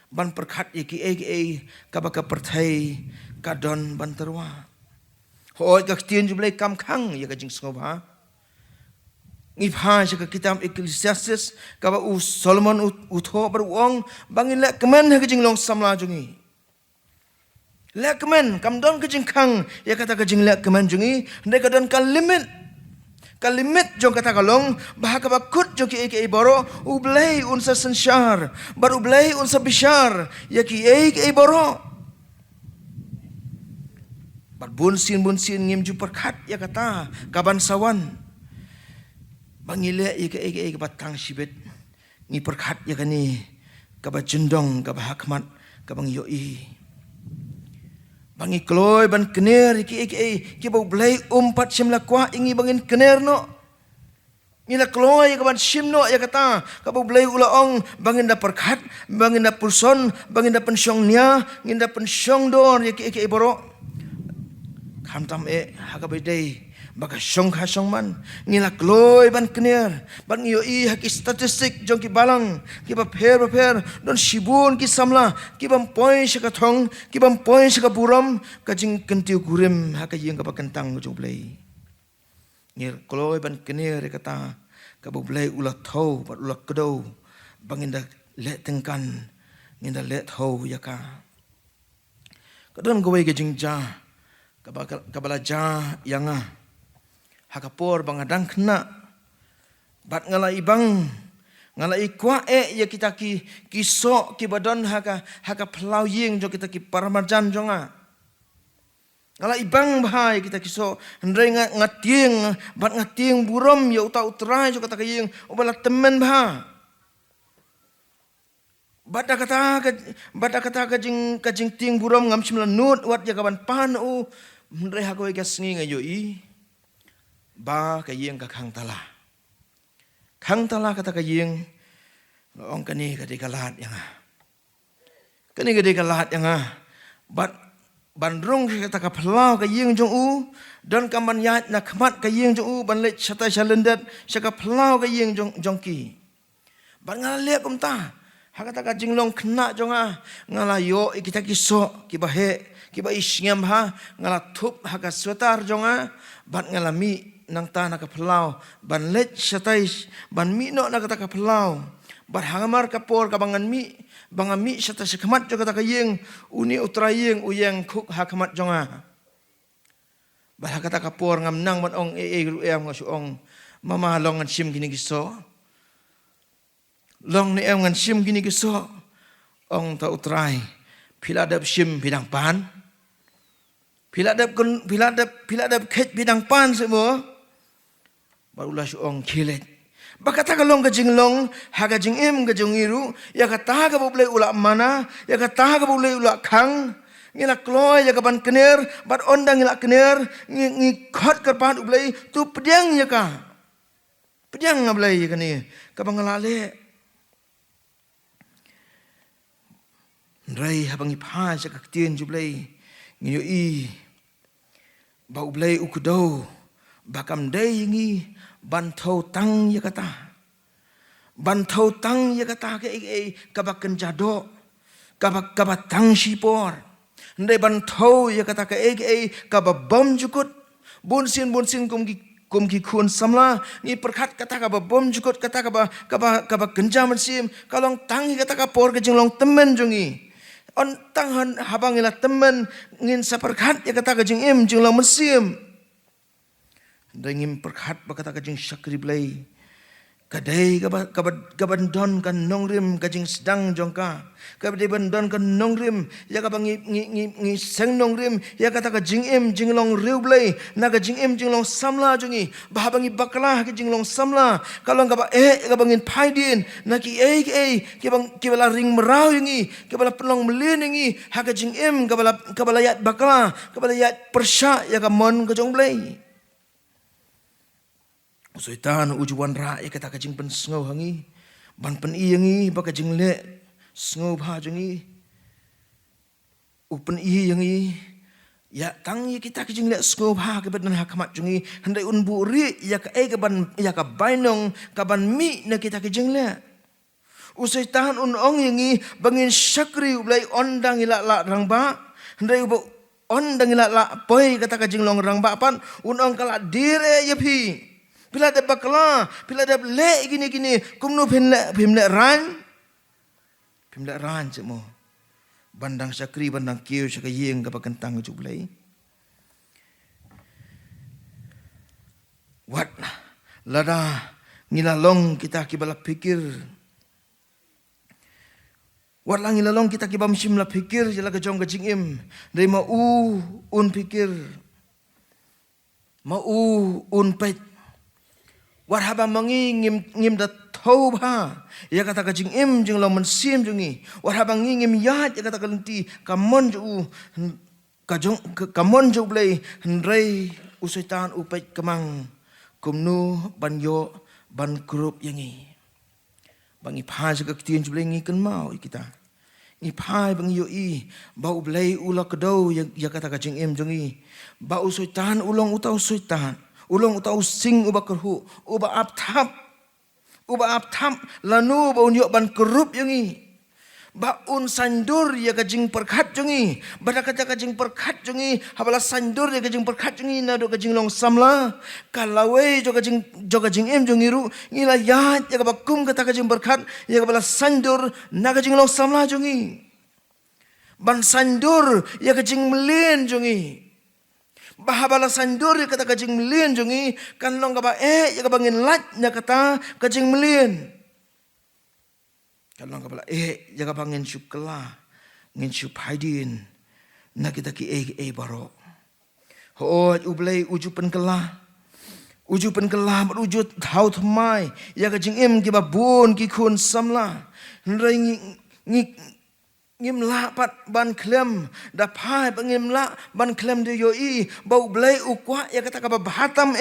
ban perkhat ike kabaka perthai kadon ban terwa hoi ka tien jublai kam khang ya kajing sngobha ngipha sa kitab Ecclesiastes kaba Solomon utho baruong bangin lek kemen ha kajing long samla jungi lek kemen kam don kajing khang ya kata kajing lek kemen jungi ndai kadon ka limit jong kata kalong bah ka bakut jong ki boro ublai unsa sansyar baru ublai unsa bishar ya ki boro bar bunsin ngim ju perkhat ya kata kaban sawan bangile ike batang sibet ngi perkhat ya kani kaba jendong kaba hakmat kabang yoi bangi kloy ban kener ike bau blai umpat simla kwa ingi bangin kener no ngila kloy kaban simno ya kata kabau blai ulaong bangin da perkhat bangin da pulson bangin da pensyong nia ngin da pensyong dor ike boro kamtam hakabedei baka syong man ngila kloy ban kenir ban ngiyo haki statistik jong ki balang ki ba pher don shibun ki samla ki bam poin shaka thong ki bam poin shaka buram ka jing kentiu kurim haka yeng ka kentang jong play ngir kloy ban kenir kata ka bu play ula thau bat ula kedo banginda le tengkan nginda le thau yaka kadon gowai ke jing ja kabala ja yanga hakapor bangadang kena bat ngala ibang ngala ikwa ya kita ki kisok ki badon haka pelau ying jo kita ki parmajan jonga ngala ibang bahai kita kisok hendrai ngatieng bat ngatieng burom ya uta utrai jo kata kaying obala temen bah bata kata kajing tieng burom ngam simla nut wat ya kaban pan hendrai hakoi kasngi ngayoi ba kayeng ka khang tala kata kayeng ong kani ka dikalat yang kani ka dikalat yang bat bandrung kata ka plau kayeng jong don kaman yat na khmat kayeng jong ban le chata chalendat saka plau kayeng jong ki ban ngale kumta hakata ka jinglong khna jonga ngala yo kita kiso ki bahe ki ba isyam ha ngala thup haka swetar jonga bat ngalami nang ta naka pelau ban let satai ban mi no naka taka pelau bar hangamar kapor kabangan mi bangami sata sekmat jo kata kayeng uni utrayeng uyeng khuk hakmat jonga bar kata kapor ngam nang ban ong ru em ngasuong mama long ngan sim gini giso long ni em ngan sim gini giso ong ta utrai piladap sim bidang pan piladap khet bidang pan semua barulah suong kilet bakata kalong kajinglong haga jingim kajungiru ya kata ka boleh ulak mana ya kata ka boleh ulak khang ngila kloy ya kaban kener bat ondang ngila kener ngi khot karpan ublai tu pediang ya ka pediang ngablai ya kani ka bangalale ndrai habangi pha sa ka tien jublai ngiyo ba ublai ukudo bakam day ngi ban thau tang ya kata ke kabakan jado kabak tang sipor ndai ban thau ya kata ke kababom jukut bunsin kumki kun samla ni perkhat kata kaba bom jukut kata kaba genja mensim kalong tangi kata ka por ke jinglong temen jongi on tanghan habangila temen ngin saperkhat ya kata ka jingim jinglong mensim dengim perkhat ba kata ka jing syakri blai kadai kaban don kan nongrim kajing sedang jongka kabade bandon kan nongrim ya kabang ngi seng nongrim ya kata ka jingim jinglong riublai na ka jingim jinglong samla jongi bahabangi baklah ka jinglong samla kalong kaba kabangin phaidin na ki kibala ring merau ngi kibala pelong melin ngi ha ka jingim kabala yat baklah kabala yat persya ya ka mon ka jongblai Soitan ujuan ra ya kata kajing pen sngau hangi ban pen i yangi ba kajing le sngau bha jongi upen i yangi ya tang ya kita kajing le sngau bha ke badan hakamat jongi handai unbu ri ya ka ban ya ka bainong ka ban mi na kita kajing le usai tahan ong yangi bangin syakri ulai ondang ila la rangba handai ubo ondang ila la poi kata kajing long rangba pan ong kala dire ya pi Bila ada bakla, bila ada le gini kumnu pimle ran cemo. Bandang syakri bandang kiu syakayeng ka pakentang jublai. Wat lada ngilalong kita kibala pikir. Wat lang ngilalong kita kibam simla pikir jala kajong kajingim. Dari mau un pikir. Mau un pet. War haba mangi ngim da thau ba ya kata ka jing im jing lo man sim jungi war haba ngi ngim yat ya kata ka lenti ka mon ju ka mon ju blai ndrei usaitan upet kemang kumnu banyo ban grup yangi bangi pha ka tien ju blai ngi kan mau kita ngi phai bangi yo i bau blai ula kedau ya kata ka jing im jungi ba usaitan ulong utau usaitan ulong utau sing uba kerhu uba apthap lanu ba unyok ban kerup yangi ba un sandur ya kajing perkhat jongi bada kata kajing perkhat jongi habala sandur ya kajing perkhat jongi na do kajing long samla kalawe jo kajing em jongi ru ngila ya ka bakum kata kajing perkhat ya bala sandur na kajing long samla jongi ban sandur ya kajing melin jongi bahabala sandur ya kata kajing melin jongi kan long kaba ya kabangin lat nya kata kajing melin kan long kaba ya kabangin syukla ngin syup haidin na kita ki baro ho ublai ujupen kelah berujud thau thmai ya kajing em ki babun ki khun samla nrai ngim la pat ban klem da phai bangim la ban klem de yo i bau blai ukwa ya kata ka bahatam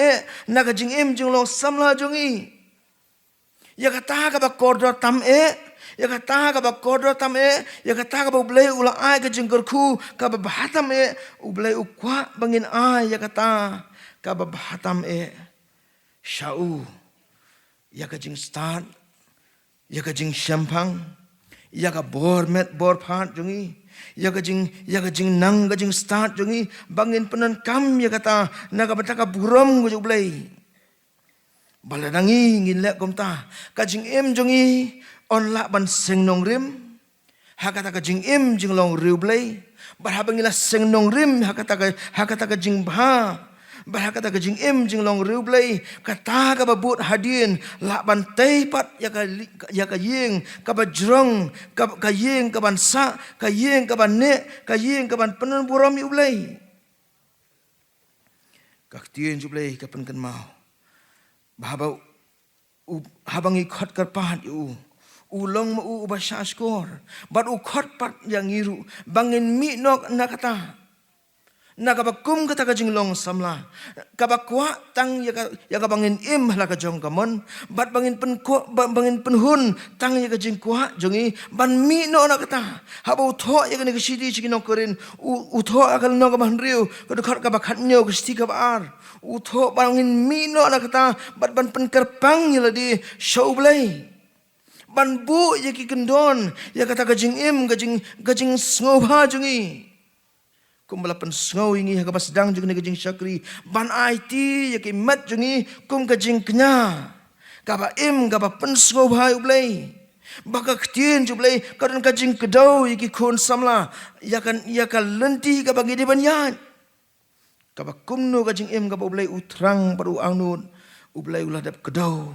na ka jing em jing lo samla jongi ya kata ka ba kordo tam ya kata ka ba kordo tam ya kata ka bau blai ula ai ka jing kerku ka ba bahatam u blai ukwa bangin ai ya kata ka ba bahatam shau ya ka jing start ya ka jing shampang ya ka bor phat jongi ya ka jing nang ka jing start jongi bangin penan kam ya kata na ka bataka buram go jublai baladangi ngin le komta ka jing em jongi on la ban seng nong rim ha kata ka jing em jing long riu blai bar ha bangila seng nong rim ha kata ka jing bha bahaka ta jing em jing long riu blai kata ka babut hadin la ban tei pat ya ka yeng ka bajrong ka yeng ka ban sa ka yeng ka ban ne ka yeng ka ban penan buram yu blai ka tien ju blai ka pen kan mau bahaba habangi khot kar pat yu ulong ma u basha skor bat u khot pat yang ngiru bangin mi nok na kata na kabakum kata ka jinglong samla kabakwa tang ya ka bangin im la ka jong kamon bat bangin penhun tang ya ka jingkwa jongi ban mi no na kata habo tho ya ka ni sidi chino korin u tho akal no ka ban riu ka khar ka bakhat nyo ka sti ka ar u tho bangin mi no na kata bat ban penkerpang ya di show blai ban bu ya ki kendon ya kata ka jing im ka jing sngoba jongi kum balapan sngau ingi ha kabas dang jung negajing syakri ban IT yaki mat jungi kum kajing kenya kaba im kaba pen sngau bhai ublai baka ktien jublai kadan kajing kedau yaki khon samla yakan lenti kaba ngide banyan kaba kum no kajing im kaba ublai utrang baru angun ublai ulah dap kedau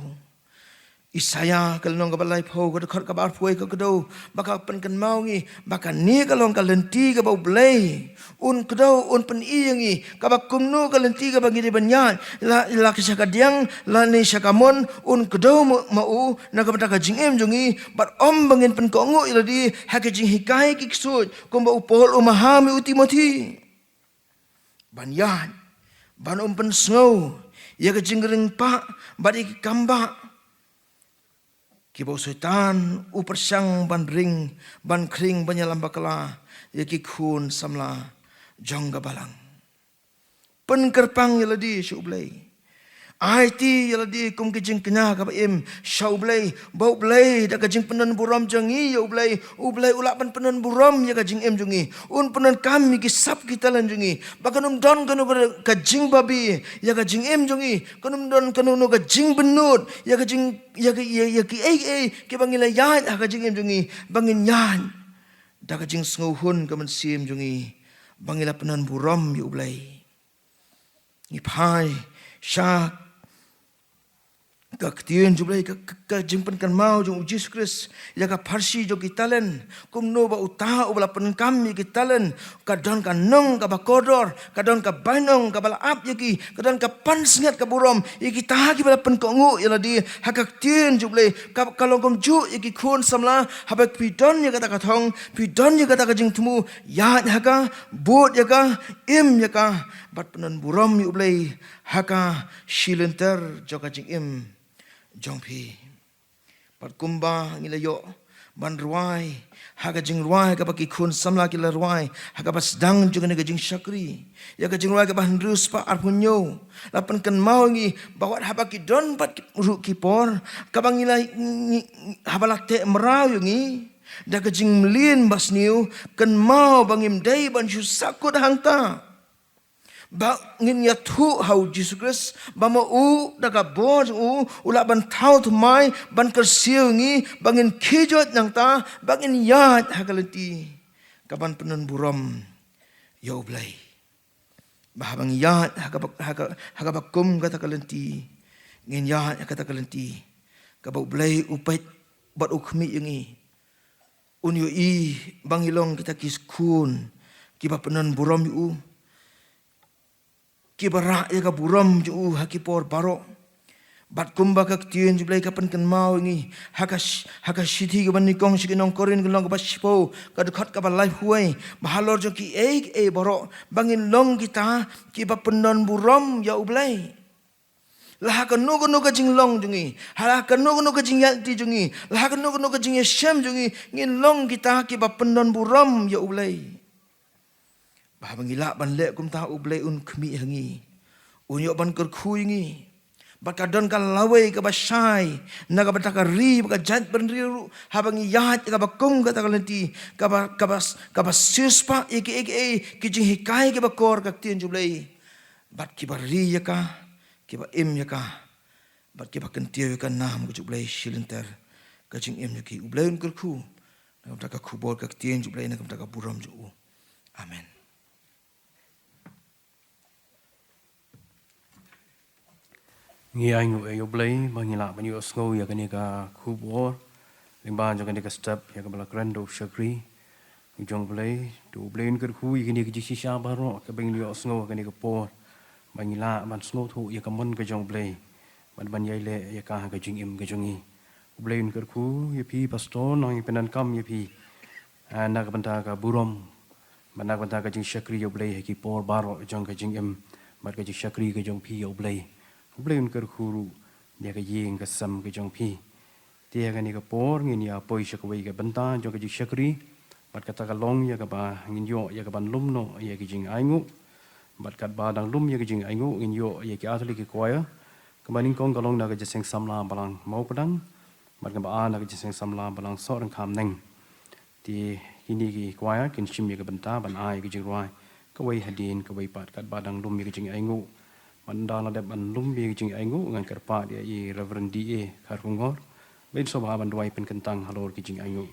Isaya kalong ka balay po ka khar ka bar puai ka kado baka pen kan mau ngi baka ni kalong ka lenti ka bau blay un kado un pen iyangi ka bakum no ka lenti ka bangi banyan la kisha ka diang la ni syakamon un kado mau na ka bata ka jingem jungi bat om bangin pen ko ngo iladi ha ka jing hikai ki ksut kum bau pol umahami utimoti banyan ban pen snow ya ka jingring pa badi kamba Kibau setan upersang ban ring ban kring banyalam bakala yaki khun samla jongga balang penkerpang yaladi syublai IT yaladi kum kijing kenya ka im syaublai bau blai da kajing penan buram jangi yaublai ublai ulak penan buram ya kajing em jungi un penan kami ki sap kita lan jungi bakanum don kanu kajing babi ya kajing em jungi kanum don kanu no kajing benut ya kajing ya ki ki bangila yan kajing em jungi bangin yan da kajing snguhun kaman sim jungi bangila penan buram yaublai ni pai syak Kaktian jublai ka jimpan kan mau jong Jesus Christ ya ka parsi jo kitalen kum no ba uta ubala pen kami kitalen ka don ka nong ka bakodor ka don ka banong ka bala ap yaki ka don ka pan singat ka burom yaki ta ki bala pen ko ngu ya di hakaktian jublai ka kalong kom ju yaki khun samla habak pidon ya kata ka thong pidon ya kata ka jing tumu ya ka bot ya ka im ya ka bat penon burom yublai haka shilenter jo ka jing im jongpi pat kumba ngilayo ban ruai haga jing ruai ka baki khun samla kila ruai haga bas dang juga nega jing syakri ya ka jing ruai ka ban rus pa arpunyo lapan kan mau ngi bawat habaki don pat ru kipor ka bangila habalak te merau ngi da ka jing mlin bas niu kan mau bangim dai ban syusakut hangta ba ngin ya thu hau Jesus Christ ba mo u daga bor ula ban thau thmai ban kar siu ngi bangin khijot nang ta bangin yat hagalati kaban penun buram yo blai ba bang yat hagabakum kata kalenti ngin yat kata kalenti kabau blai upait bat ukmi ngi unyo i bangilong kita kiskun kiba penun buram yu Kibarak ya ka buram ju hakipor barok bat kumba ka tien jublai ka pen kan mau ngi haka sithi ka ban nikong sikinong korin kan ka baspo ka dukhat ka balai huai bahalor jo ki e barok bangin long kita ki ba penon buram ya ublai lah ka no ka jing long jungi hala ka no ka jing yati jungi lah ka no ka jing shem jungi ngin long kita ki ba penon buram ya ublai Bangila ban le kum ta ublai un khmi hangi unyo ban kar khui ngi bakadon ka lawai ka basai naga bataka ri ka jat ban ri habangi yat ka bakung ka takalenti ka bas sispa ek ki jing hikai ka bakor ka tien jublai bat ki bari ya ka ki ba im ya ka bat ki ba kentiu ka nam ka jublai shilenter ka jing im ya ki ublai un kar khu naga bataka khubor ka tien jublai naga bataka buram ju amen. Ngi aingu yo blai bangila banyu osgo ya kani ka khubor limban jo kani ka step ya ka bala grando shakri jong blai tu blain ker khu kani ka jisha baro ka bangli osgo kani ka por bangila ban sno thu ya ka mon ka jong blai ban yai le ya ka jing im ka jongi blain ker khu ya pi pastor nang penan kam ya pi na ka banta ka burom Mana kata kajing syakri yo blay heki por baro jong kajing mat kajing syakri kajong pi yo blay un kerhuru dia kajing kasam kajong pi dia kani ka por ngin ya poi syakwi ka benta jong kajing syakri mat kata kalong ya ka ba ngin yo ya ka ban lum no ya kajing aingu mat kat ba dang lum ya kajing aingu ngin yo ya ki atli ki kwaya kemaning kong kalong na kajing samla balang mau pedang mat ka ba na kajing samla balang so rang kham neng ti ini ki kwaya kin shim ya ka benta ban ai kajing ruai kawai hadin kawai pat kat badang lum ya kajing aingu mandala de ban lum ya kajing aingu ngan kerpa dia i reverend DA Karungor ben so ban duai pen kentang halor kajing aingu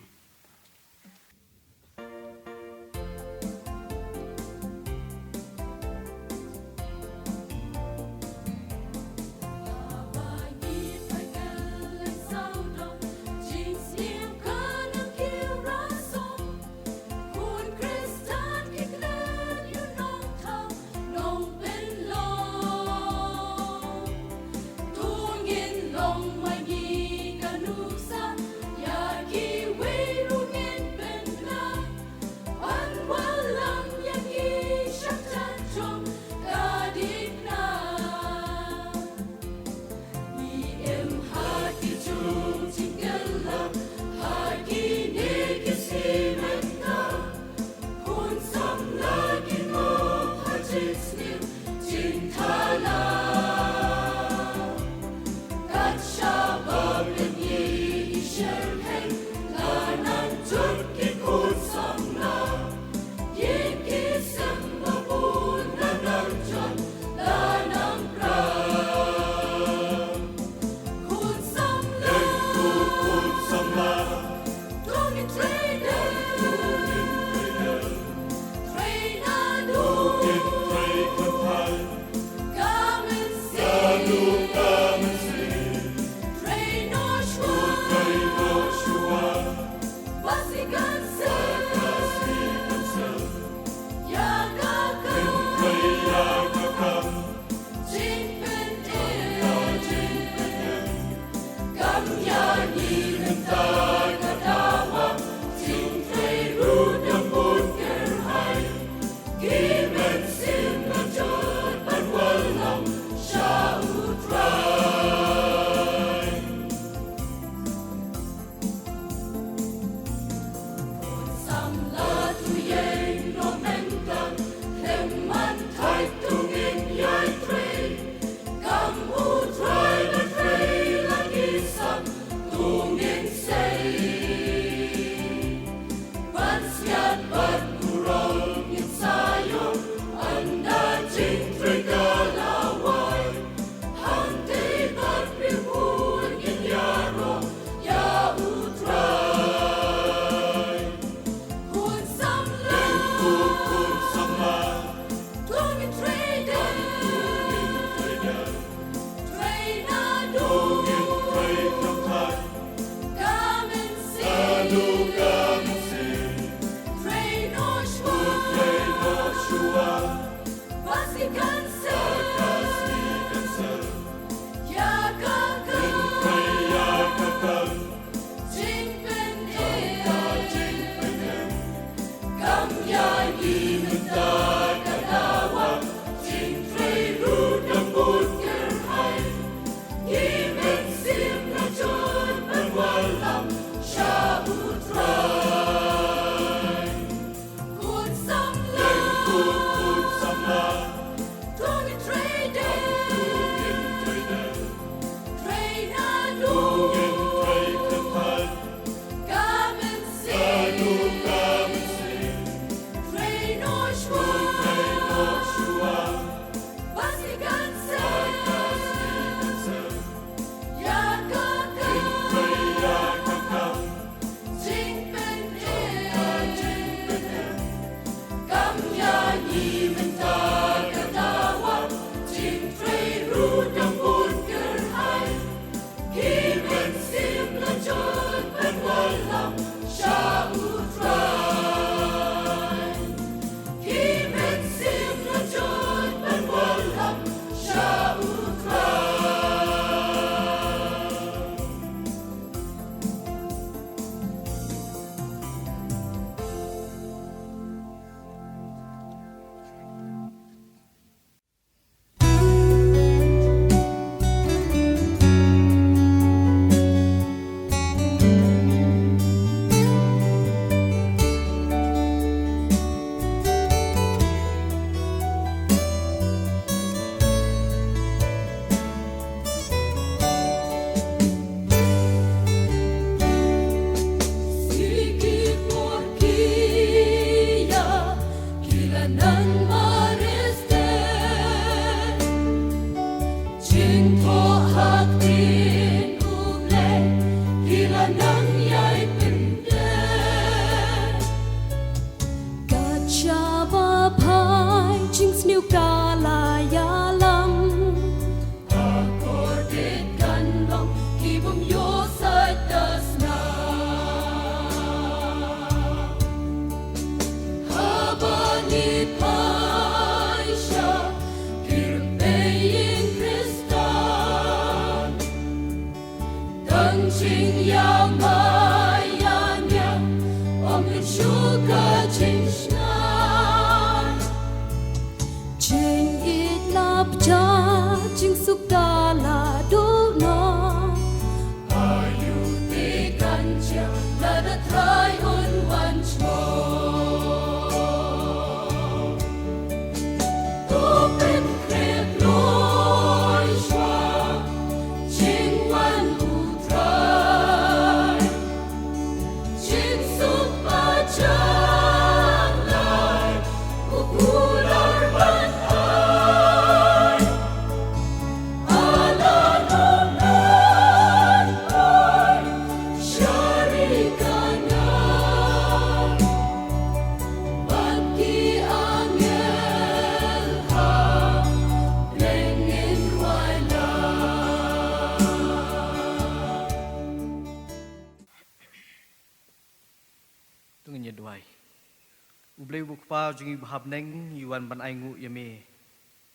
Ublay bukpa jungi bahabneng yuan ban aingu yame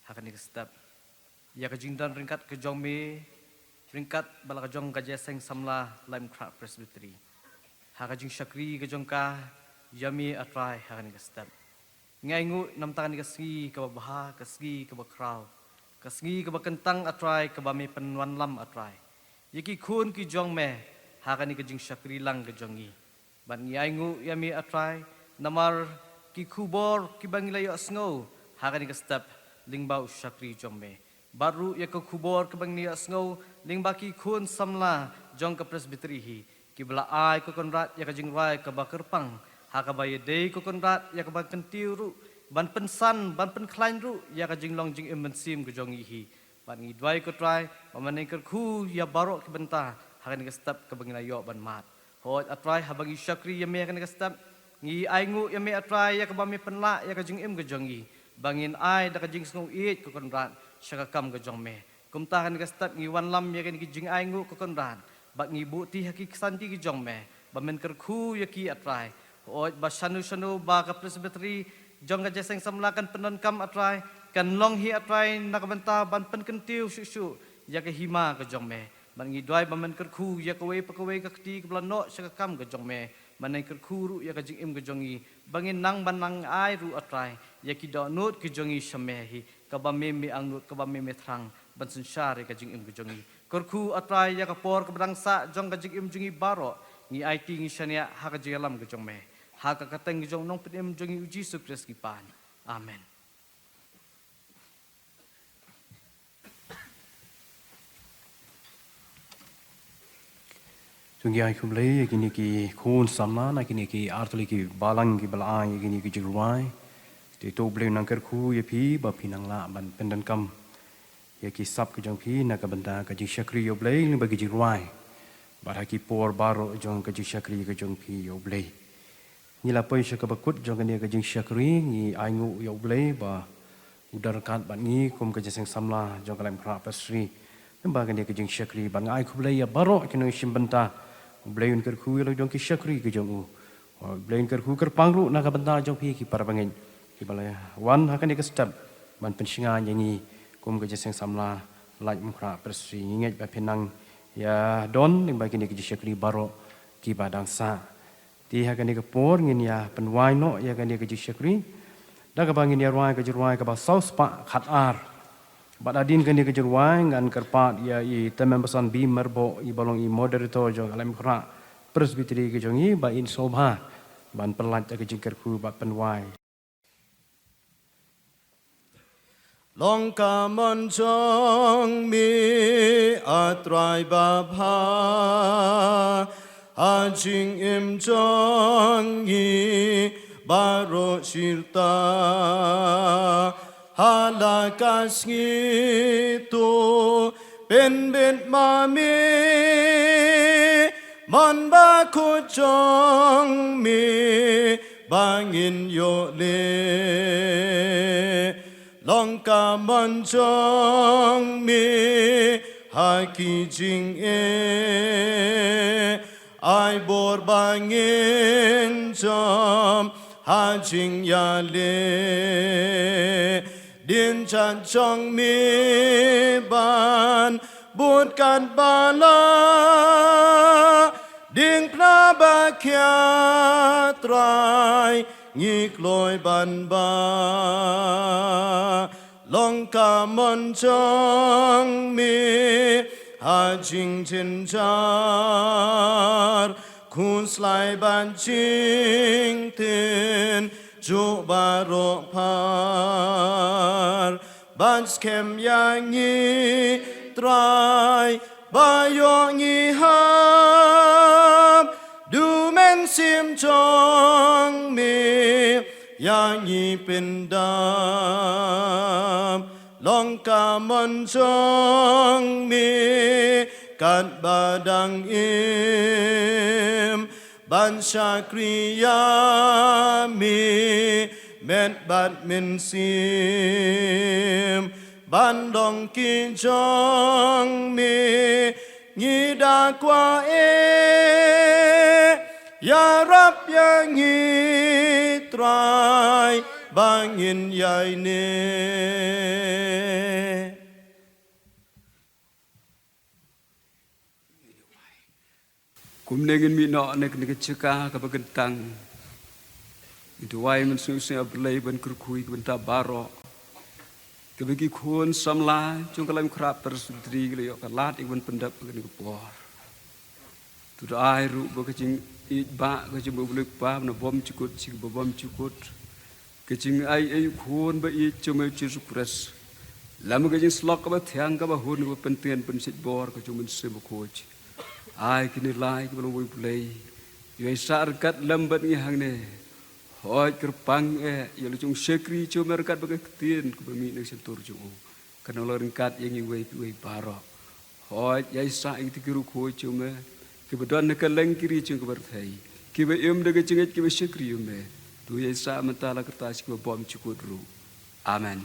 hakan ikstap. Ya kajingdan ringkat kejong me ringkat bala kajong kajeseng samla laim kra presbytery. Hakajing syakri kejong ka yame atrai hakan ikstap. Ngaingu nam tangan kasgi kababaha kasgi kabakraw. Kasgi kabakentang atrai kabame penwan lam atrai. Yaki kun kejong me hakan ikajing syakri lang kejongi. Ban ngaingu yame atrai namar ki kubor ki bangilayo asngo hakan ikastap lingbau syakri jongme baru ya ke kubor ke bangilayo asngo lingba ki kun samla jong ke presbytery hi ki bela ai ko konrat ya ke jingrai ke bakerpang hakabaye dei ko konrat ya ke bakentiu ru ban pensan ban penklain ru ya ke jinglong jing emensim ke jongi hi ban ngidwai ko try pamane ker khu ya barok ke benta hakan ikastap ke bangilayo ban mat hot atrai habangi syakri ya me hakan ikastap ngi aingu yame atrai ya kabami penla ya kajing im gajongi bangin ai da kajing sngu it ko konran syakakam gajong me kumtahan kastat ngi wan lam ya kan kajing aingu ko konran bak ngi buti haki santi gajong me bamen kerku ya ki atrai oi basanu sanu ba ka presbytery jong ga jeseng samlakan penon kam atrai kan long hi atrai nakabenta ban pen kentiu shu ya ke hima gajong me ban ngi dwai bamen kerku ya kawe pakawe ka kti ka no syakakam gajong me manai kerkuru ya kajing im kejongi bangin nang banang ai ru atrai ya ki do nut kejongi shamehi kabame me angnut kabame me thrang bansun syare kajing im kejongi kerku atrai ya kapor kebrangsa jong kajing im jongi baro ngi IT ngi shania ha kajing alam kejong me ha ka kateng jong nong pem jongi uji sukres ki pan amen. Tungi ai kumlei gini ki khun samna na gini ki artuli ki balang ki balai gini ki jirwai ti to bleu nang ker khu ye phi ba phi nang la ban pendan kam ye ki sap ki jong phi na ka banda ka ji syakri yo blei ni bagi jirwai ba ki por baro jong ka ji syakri ka jong phi yo blei ni la poi syaka bakut jong ni ka ji syakri ni aingu yo blei ba udar kat ban ni kum ka jeseng samla jong kalam kra pasri ba ka ni ka ji syakri ban ai khu blei ya baro ki no shim banta Blain kerku lo jong ki syakri ke jong u. Blain kerku ker pangru na ka benda jong pi ki parabangin. Ki balaya wan hakan ke step ban pensinga nyanyi kum ke jeseng samla laj mukra persri nginget ba penang ya don ning bagi ni ki syakri baro ki badang sa. Ti hakan ke por ngin ya penwai no ya kan ke syakri. Da ka bangin ya ruai ka ba saus pa khat ar. Badadin kan dia kejerwai ngan kerpat ya i temen pesan bi merbo i balong i moderator jong alam kra presbytery ke jongi ba in sobha ban pelat ke jingker ku ba penwai long kamon jong mi atrai ba bha ajing im jong i baro shirta halakas ngito ben mami mon ba khu chong mi bangin yo le long ka mon chong mi ha ki jing ai bor bangin chom ha jing ya le din chan chong mi ban bút can ba la điên pra ba kia trai nhịp lối ban ba long ca mon chong mi ha jing chen char khun slai ban ching tin chu ba ro par ban skem yang nhi trai ba yo nhi ham du men sim chong mi yang nhi pin dam long ka mon chong mi kat ba dang im ban sha kriya mi met bat min sim ban dong ki chong mi nhi da qua ya rab ya nhi trai bangin yai ne kum negin mi no nek nek ceka ka bagentang itu wai men su se ablai ban kurkui ban ta baro ke bagi khun samla chung kalam krap tersudri le yo kalat ik ban pendap ke por tu ai ru bo ke jing i ba ke jing bo bluk pa na bom chukut ching bo bom chukut ke jing ai khun ba i chumel chi supres lam ke jing slok ka ba thyang ka ba hun ko pentien pen sit bor ke chung men se bo coach ai kini lai ke belum boleh play yo sar kat lambat ngi hang ne hoi kerpang yo lu chung sekri chumer kat ba ketien ko mi ne sentur chu kana lorin kat yang wei baro hoi yai sa ing tikiru ko chume ke bedon ne kaleng kiri chung ko berthai ke be em de ke chinget ke be sekri me tu yai sa mentala kertas ke bom chukut ru amen